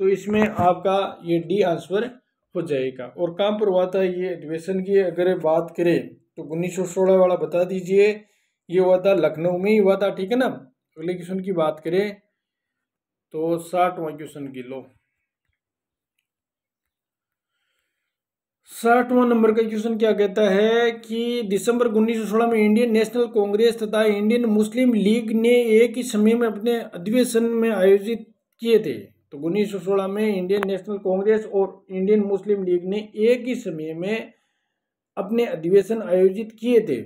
तो इसमें आपका ये डी आंसर हो जाएगा। और कहाँ पर हुआ था ये अधिवेशन की अगर बात करें तो 1916 वाला बता दीजिए, ये हुआ था लखनऊ में ही हुआ था, ठीक है ना। अगले क्वेश्चन की बात करें तो 60वां क्वेश्चन की लो, 60वां नंबर का क्वेश्चन क्या कहता है कि दिसंबर 1916 में इंडियन नेशनल कांग्रेस तथा इंडियन मुस्लिम लीग ने एक ही समय में अपने अधिवेशन में आयोजित किए थे। तो 1916 में इंडियन नेशनल कांग्रेस और इंडियन मुस्लिम लीग ने एक ही समय में अपने अधिवेशन आयोजित किए थे।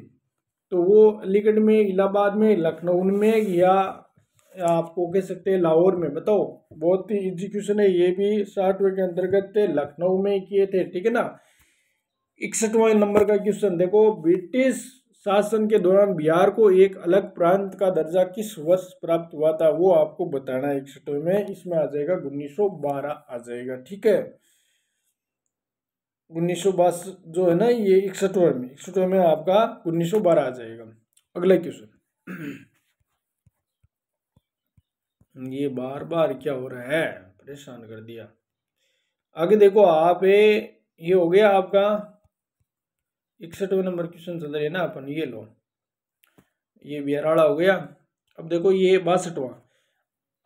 तो वो अलीगढ़ में, इलाहाबाद में, लखनऊ में, या आपको कह सकते हैं लाहौर में। बताओ, बहुत ही इजी क्वेश्चन है ये भी। 60वें के अंतर्गत लखनऊ में किए थे, ठीक है ना। 61वां नंबर का क्वेश्चन देखो, ब्रिटिश शासन के दौरान बिहार को एक अलग प्रांत का दर्जा किस वर्ष प्राप्त हुआ था, वो आपको बताना है 61वें में। इसमें आ जाएगा 1912 आ जाएगा, ठीक है। 1922 जो है ना ये 61वें में आपका 1912 आ जाएगा। अगला क्वेश्चन, ये बार बार क्या हो रहा है, परेशान कर दिया। आगे देखो आप ये हो गया आपका 61वें नंबर क्वेश्चन चल रही है ना अपन, ये लो, ये बिहारवाड़ा हो गया। अब देखो ये 62वां,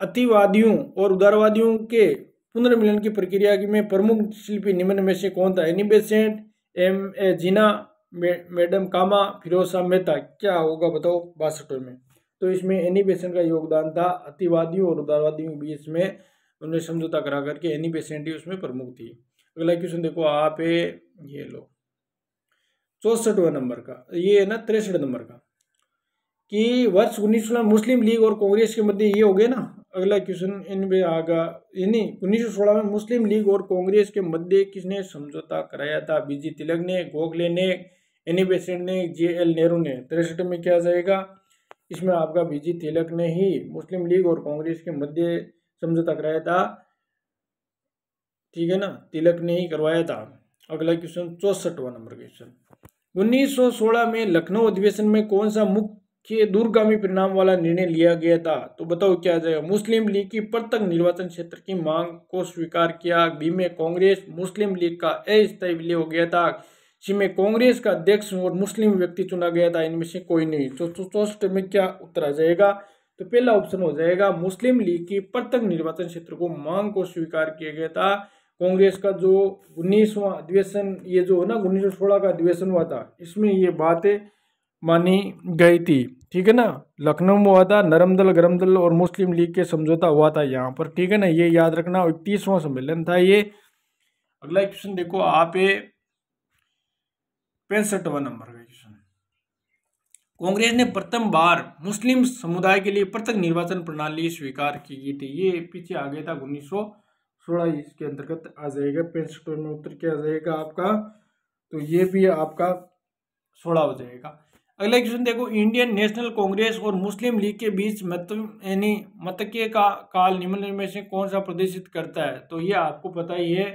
अतिवादियों और उदारवादियों के पुनर्मिलन की प्रक्रिया में प्रमुख शिल्पी निम्न में से कौन था। Annie Besant, M.A. जिन्ना, मैडम कामा, फिरोज शाह मेहता। क्या होगा बताओ 62 में। तो इसमें एनी बेसेंट का योगदान था। अतिवादियों और उदारवादियों के बीच में उन्होंने समझौता करा करके एनी बेसेंट ही उसमें प्रमुख थी। अगला क्वेश्चन देखो आप ये लो 64वें नंबर का, ये है ना 63 नंबर का, कि वर्ष 1916 मुस्लिम लीग और कांग्रेस के मध्य, ये हो गया ना। अगला क्वेश्चन इनमें आगा, यानी 1916 में मुस्लिम लीग और कांग्रेस के मध्य किसने समझौता कराया था। बीजी तिलक ने, गोखले ने, एनी बेसेंट ने, JL नेहरू ने। 63 में क्या जाएगा, इसमें आपका बीजी तिलक ने ही मुस्लिम लीग और कांग्रेस के मध्य समझौता कराया था, ठीक है ना, तिलक ने ही करवाया था। अगला क्वेश्चन 64वां नंबर क्वेश्चन, 1916 में लखनऊ अधिवेशन में कौन सा मुख्य दूरगामी परिणाम वाला निर्णय लिया गया था। तो बताओ क्या आ जाएगा। मुस्लिम लीग की पृथक निर्वाचन क्षेत्र की मांग को स्वीकार किया। बी में कांग्रेस मुस्लिम लीग का अस्थायी विलय हो गया था। सी में कांग्रेस का अध्यक्ष और मुस्लिम व्यक्ति चुना गया था। इनमें से कोई नहीं। तो 64 में क्या उत्तर आ जाएगा, तो पहला ऑप्शन हो जाएगा मुस्लिम लीग की पृथक निर्वाचन क्षेत्र को मांग को स्वीकार किया गया था। कांग्रेस का जो 19वां अधिवेशन, ये जो है ना 1916 का अधिवेशन हुआ था, इसमें ये बातें मानी गई थी। ठीक है ना, लखनऊ में हुआ था, नरम दल गरम दल और मुस्लिम लीग के समझौता हुआ था यहाँ पर। ठीक है ना, ये याद रखना, 31वां सम्मेलन था ये। अगला क्वेश्चन देखो आप, 65वां नंबर का क्वेश्चन। कांग्रेस ने प्रथम बार मुस्लिम समुदाय के लिए पृथक निर्वाचन प्रणाली स्वीकार की थी। ये पीछे आ गया था 1916, इसके अंतर्गत आ जाएगा। 65 में उत्तर क्या आ जाएगा आपका, तो ये भी आपका 16 हो जाएगा। अगला क्वेश्चन देखो, इंडियन नेशनल कांग्रेस और मुस्लिम लीग के बीच मतक्य का काल निम्न में से कौन सा प्रदर्शित करता है। तो ये आपको पता ही है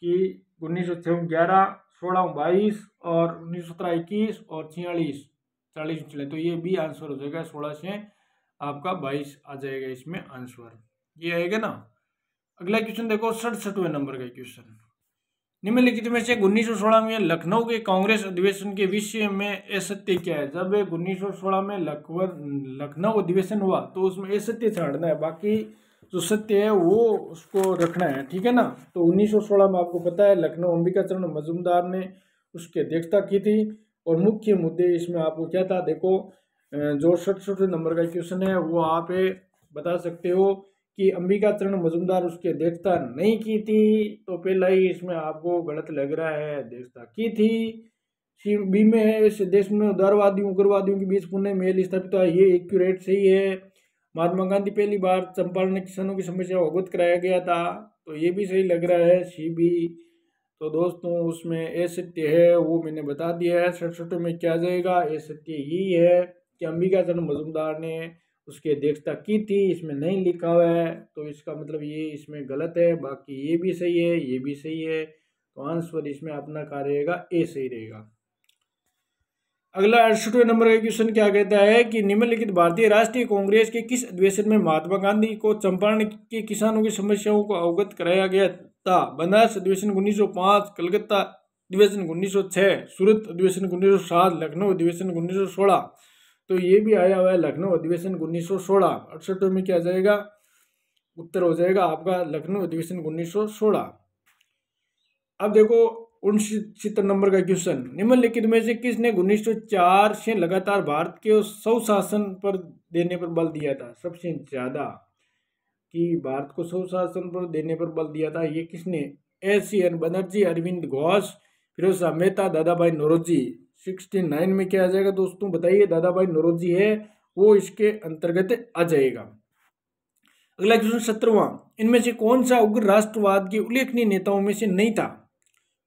कि 1906 11, 16 22 और 1917 21 और 46 40 चले, तो ये भी आंसर हो जाएगा। 16 से आपका 22 आ जाएगा इसमें आंसर, ये आएगा ना। अगला क्वेश्चन देखो 67वें नंबर का क्वेश्चन। निम्नलिखित में से 1916 में लखनऊ के कांग्रेस अधिवेशन के विषय में असत्य क्या है। जब 1916 में लखनऊ अधिवेशन हुआ तो उसमें असत्य छाड़ना है, बाकी जो सत्य है वो उसको रखना है। ठीक है ना, तो 1916 में आपको पता है लखनऊ अंबिका चरण मजूमदार ने उसकी अध्यक्षता की थी, और मुख्य मुद्दे इसमें आपको क्या था, देखो जो 67 नंबर का क्वेश्चन है वो आप बता सकते हो कि अंबिका चरण मजूमदार उसकी अध्यक्षता नहीं की थी, तो पहला ही इसमें आपको गलत लग रहा है, अध्यक्षता की थी। सी बी में है, इस देश में उदारवादियों उग्रवादियों के बीच पुनः मेल स्थापित हुआ, ये एक्यूरेट सही है। महात्मा गांधी पहली बार चंपारण में किसानों की समस्या को अवगत कराया गया था, तो ये भी सही लग रहा है, सी बी। तो दोस्तों उसमें असत्य है वो मैंने बता दिया है। 67 में क्या जाएगा, असत्य यही है कि अंबिका चरण मजूमदार ने उसकी अध्यक्षता की थी, इसमें नहीं लिखा हुआ है, तो इसका मतलब ये इसमें गलत है। बाकी ये भी सही है, ये भी सही है, तो आंसर इसमें अपना क्या रहेगा, ए सही रहेगा। अगला 68वें नंबर का क्वेश्चन क्या कहता है कि निम्नलिखित भारतीय राष्ट्रीय कांग्रेस के किस अधिवेशन में महात्मा गांधी को चंपारण के किसानों की समस्याओं को अवगत कराया गया था। बनारस अधिवेशन 1905, कलकत्ता अधिवेशन 1906, सूरत अधिवेशन 1907, लखनऊ अधिवेशन 1916। तो ये भी आया हुआ है लखनऊ अधिवेशन 1916। 68 में क्या जाएगा, उत्तर हो जाएगा आपका लखनऊ अधिवेशन 1916। अब देखो 69 नंबर का क्वेश्चन। निम्नलिखित में से किसने 1904 से लगातार भारत के स्वशासन पर देने पर बल दिया था। सबसे ज्यादा कि भारत को स्वशासन पर देने पर बल दिया था, ये किसने, एस.एन. बनर्जी, अरविंद घोष, फिरोज शाह मेहता, दादा भाई नौरोजी। 69 में क्या आ जाएगा दोस्तों, बताइए, दादा भाई नौरोजी है वो इसके अंतर्गत आ जाएगा। अगला क्वेश्चन 17वां। इनमें से कौन सा उग्र राष्ट्रवाद के उल्लेखनीय नेताओं में से नहीं था।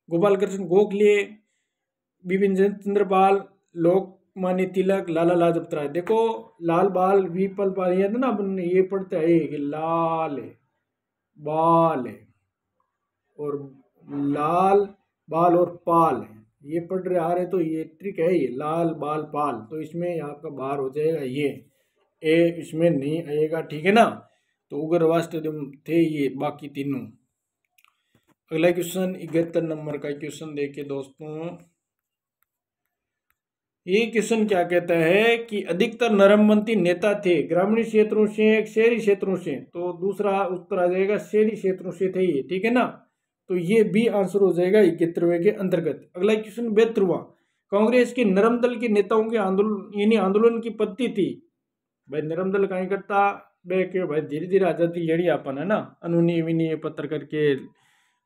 गोपाल कृष्ण गोखले, बिपिन चंद्र पाल, लोकमान्य तिलक, लाला लाजपत राय। देखो लाल बाल विपल पाल, ये ना अपन ये पढ़ते हैं कि लाल बाल और लाल बाल और पाल है, ये पढ़ रहे आ रहे, तो ये ट्रिक है, ये लाल बाल पाल, तो इसमें आपका बाहर हो जाएगा ये ए, इसमें नहीं आएगा। ठीक है ना, तो उग्रवाद थे ये बाकी तीनों। अगला क्वेश्चन 71 नंबर का क्वेश्चन देखिए दोस्तों। ये क्वेश्चन क्या कहता है कि अधिकतर नरमपंथी नेता थे ग्रामीण क्षेत्रों से, शहरी क्षेत्रों से। तो दूसरा उत्तर आ जाएगा शहरी क्षेत्रों से थे ये। ठीक है ना, तो ये भी आंसर हो जाएगा 71वें के अंतर्गत। अगला क्वेश्चन 72वां। कांग्रेस के नरम दल के नेताओं के आंदोलन यानी आंदोलन की पत्ती थी। भाई नरम दल कहीं करता भाई धीरे धीरे आजादी लेनी अपन है ना, अनुनीय विनीय पत्र करके,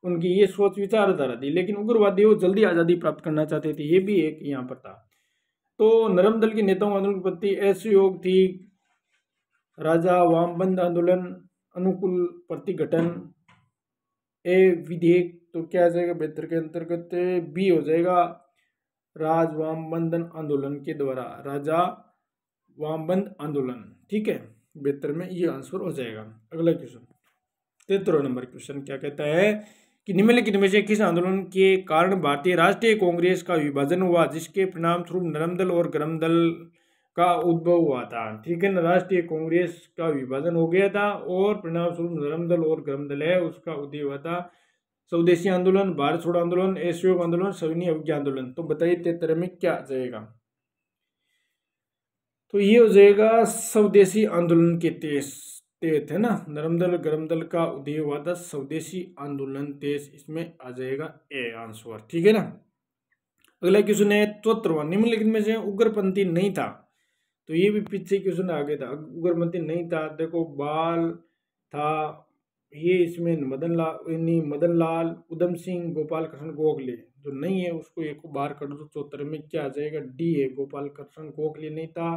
उनकी ये सोच विचारधारा थी। लेकिन उग्रवादी वो जल्दी आज़ादी प्राप्त करना चाहते थे, ये भी एक यहाँ पर था। तो नरम दल के नेताओं आंदोलन की पत्ती ऐसे योग थी, राजा वामबंद आंदोलन, अनुकूल प्रतिघटन, ए विधेयक। तो क्या आ जाएगा, बेहतर के अंतर्गत बी हो जाएगा, राज वामबंधन आंदोलन के द्वारा, राजा वामबंद आंदोलन। ठीक है, बेहतर में ये आंसर हो जाएगा। अगला क्वेश्चन 73 नंबर क्वेश्चन क्या कहता है कि निम्नलिखित में से किस आंदोलन के कारण भारतीय राष्ट्रीय कांग्रेस का विभाजन हुआ, जिसके परिणाम स्वरूप नरम दल और गरम दल का उद्भव हुआ था। ठीक है ना, राष्ट्रीय कांग्रेस का विभाजन हो गया था और परिणाम स्वरूप नरम दल और गरम दल है उसका उदय हुआ था। स्वदेशी आंदोलन, भारत छोड़ो आंदोलन, असहयोग आंदोलन, सविनय अवज्ञा आंदोलन। तो बताइए 73 में क्या जाएगा, तो ये हो जाएगा स्वदेशी आंदोलन के तेज है ना, नरम दल गर्म दल का उदय हुआ था, स्वदेशी आंदोलन तेज, इसमें आ जाएगा ए आंसर। ठीक है ना। अगला क्वेश्चन है 74वां, निम्नलिखित में से उग्रपंथी नहीं था। तो ये भी पीछे क्वेश्चन आ गया था, उग्रपंथी नहीं था। देखो बाल था, ये इसमें मदन लाल उधम सिंह गोपाल कृष्ण गोखले, जो नहीं है उसको एक को बाहर कर दो। 74 में क्या आ जाएगा, डी है, गोपाल कृष्ण गोखले नहीं था।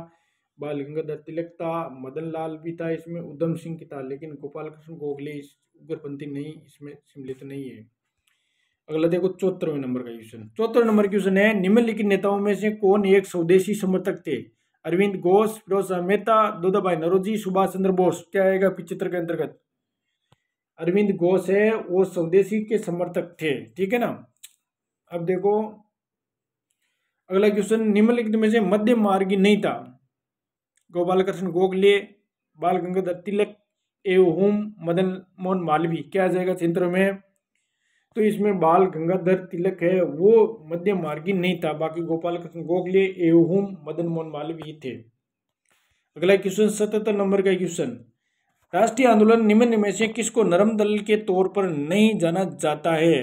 बाल गंगाधर तिलक था, मदन लाल भी था, इसमें उधम सिंह की था, लेकिन गोपाल कृष्ण गोखले इस उग्रपंथी नहीं, इसमें सम्मिलित नहीं है। अगला देखो 74वें नंबर का क्वेश्चन। 74 नंबर क्वेश्चन है, निम्नलिखित नेताओं में से कौन एक स्वदेशी समर्थक थे? अरविंद घोष, फिरोज शाह मेहता, दादाभाई नौरोजी, सुभाष चंद्र बोस। क्या आएगा 75 के अंतर्गत? अरविंद घोष है, वो स्वदेशी के समर्थक थे। ठीक है ना। अब देखो अगला क्वेश्चन, निम्नलिखित में से मध्य मार्गी नहीं था। गोपाल कृष्ण गोखले, बाल गंगाधर तिलक एवं मदन मोहन मालवीय। क्या आ जाएगा चित्र में? तो इसमें बाल गंगाधर तिलक है वो मध्य मार्गी नहीं था, बाकी गोपाल कृष्ण गोखले एवं मदन मोहन मालवीय थे। अगला क्वेश्चन 77 नंबर का क्वेश्चन, राष्ट्रीय आंदोलन निम्न में से किसको नरम दल के तौर पर नहीं जाना जाता है?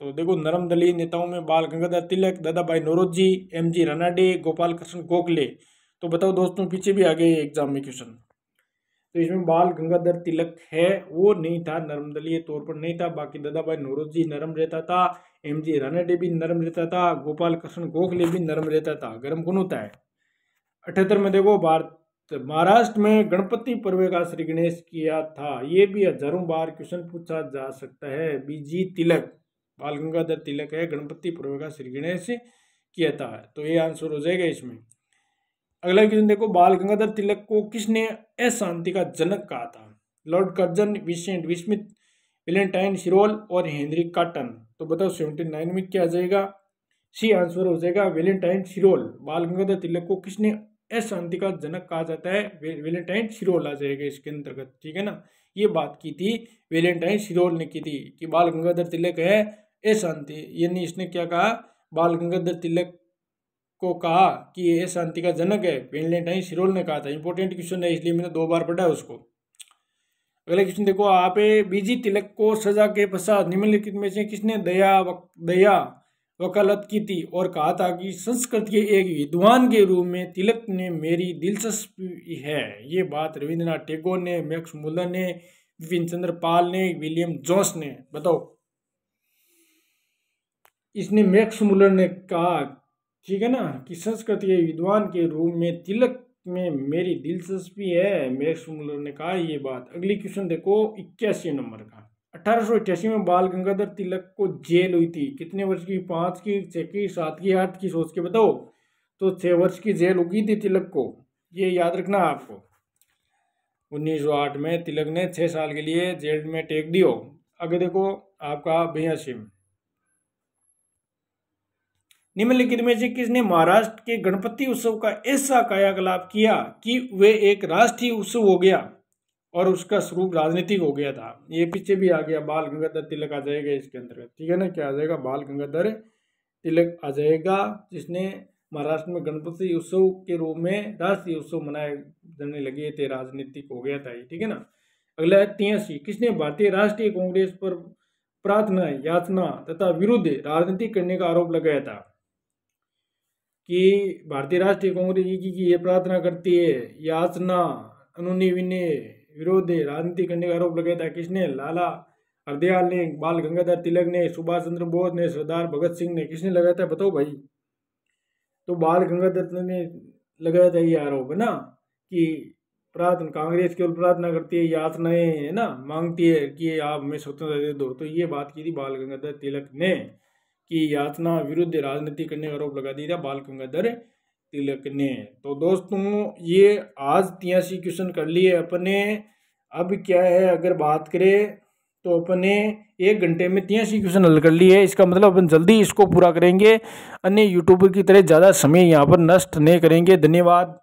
तो देखो नरम दलीय नेताओं में बाल गंगाधर तिलक, दादाभाई नौरोजी, एमजी रानाडे, गोपाल कृष्ण गोखले। तो बताओ दोस्तों, पीछे भी आ गए एग्जाम में क्वेश्चन। तो इसमें बाल गंगाधर तिलक है वो नहीं था, नरम दलीय तौर पर नहीं था। बाकी दादाभाई नौरोजी नरम रहता था, एमजी रानाडे भी नरम रहता था, गोपाल कृष्ण गोखले भी नरम रहता था। गर्म कौन होता है? 78 में देखो महाराष्ट्र में गणपति पर्व का श्री गणेश किया था। ये भी हजारों बार क्वेश्चन पूछा जा सकता है। बीजी तिलक, बाल गंगाधर तिलक है, गणपति पर्व का श्री गणेश किया था। तो ये आंसर हो जाएगा इसमें। अगला क्वेश्चन देखो, बाल गंगाधर तिलक को किसने अशांति का जनक कहा था? Lord Curzon, Vincent Smith, Valentine Chirol और हेनरी कॉटन। तो बताओ 79 में क्या आ जाएगा? सी आंसर हो जाएगा वेलेंटाइन शिरोल। बाल गंगाधर तिलक को किसने अशांति का जनक कहा जाता है? वेलेंटाइन शिरोल आ जाएगा इसके अंतर्गत। ठीक है ना। ये बात की थी वेलेंटाइन शिरोल ने की थी कि बाल गंगाधर तिलक है अशांति, यानी इसने क्या कहा, बाल गंगाधर तिलक को कहा कि ये शांति का जनक है, वेलेंटाइन शिरोल ने कहा था। इंपॉर्टेंट क्वेश्चन है, इसलिए मैंने 2 बार पढ़ा है उसको। अगला क्वेश्चन देखो, आप बीजी तिलक को सजा के पश्चात निम्नलिखित में से किसने दया वकालत की थी और कहा था कि संस्कृत के एक विद्वान के रूप में तिलक ने मेरी दिलचस्पी है? ये बात रविंद्रनाथ टैगोर ने, मैक्स मुलर ने, विपिन चंद्र पाल ने, विलियम जोन्स ने। बताओ, इसने मैक्स मुलर ने कहा, ठीक है ना, कि संस्कृत के विद्वान के रूप में तिलक में मेरी दिलचस्पी है, मैक्स मुलर ने कहा ये बात। अगली क्वेश्चन देखो 81 नंबर का। 1888 में बाल गंगाधर तिलक को जेल हुई थी। कितने वर्ष की? 5 की, 6 की, 7 की, 8 की? सोच के बताओ। तो 6 वर्ष की जेल होगी थी तिलक को, ये याद रखना आपको। 1908 में तिलक ने 6 साल के लिए जेल में टेक दियो। आगे देखो आपका 82 में, निम्नलिखित में से किसने महाराष्ट्र के गणपति उत्सव का ऐसा कायाकलाप किया कि वे एक राष्ट्रीय उत्सव हो गया और उसका स्वरूप राजनीतिक हो गया था? ये पीछे भी आ गया, बाल गंगाधर तिलक आ जाएगा इसके अंतर्गत। ठीक है ना, क्या आ जाएगा? बाल गंगाधर तिलक आ जाएगा, जिसने महाराष्ट्र में गणपति उत्सव के रूप में राष्ट्रीय उत्सव मनाए जाने लगे थे, राजनीतिक हो गया था। ठीक है ना। अगला 83, किसने भारतीय राष्ट्रीय कांग्रेस पर प्रार्थना, याचना तथा विरुद्ध राजनीति करने का आरोप लगाया था? कि भारतीय राष्ट्रीय कांग्रेस की ये प्रार्थना करती है, याचना, अनुनय विनय, विरोध राजनीति करने का आरोप लगाया था। किसने? लाला हरदयाल ने, बाल गंगाधर तिलक ने, सुभाष चंद्र बोस ने, सरदार भगत सिंह ने। किसने लगाया था बताओ भाई? तो बाल गंगाधर ने लगाया था ये आरोप, है ना, कि प्रार्थना, कांग्रेस केवल प्रार्थना करती है, याचनाएं है ना मांगती है कि आप हमें स्वतंत्रता दे दो। तो ये बात की थी बाल गंगाधर तिलक ने कि याचना विरुद्ध राजनीति करने का आरोप लगा दिया था बाल गंगाधर तिलक ने। तो दोस्तों ये आज 83 क्वेश्चन कर लिए अपने। अब क्या है, अगर बात करें तो अपने 1 घंटे में 83 क्वेश्चन हल कर लिए। इसका मतलब अपन जल्दी इसको पूरा करेंगे, अन्य यूट्यूबर की तरह ज़्यादा समय यहाँ पर नष्ट नहीं करेंगे। धन्यवाद।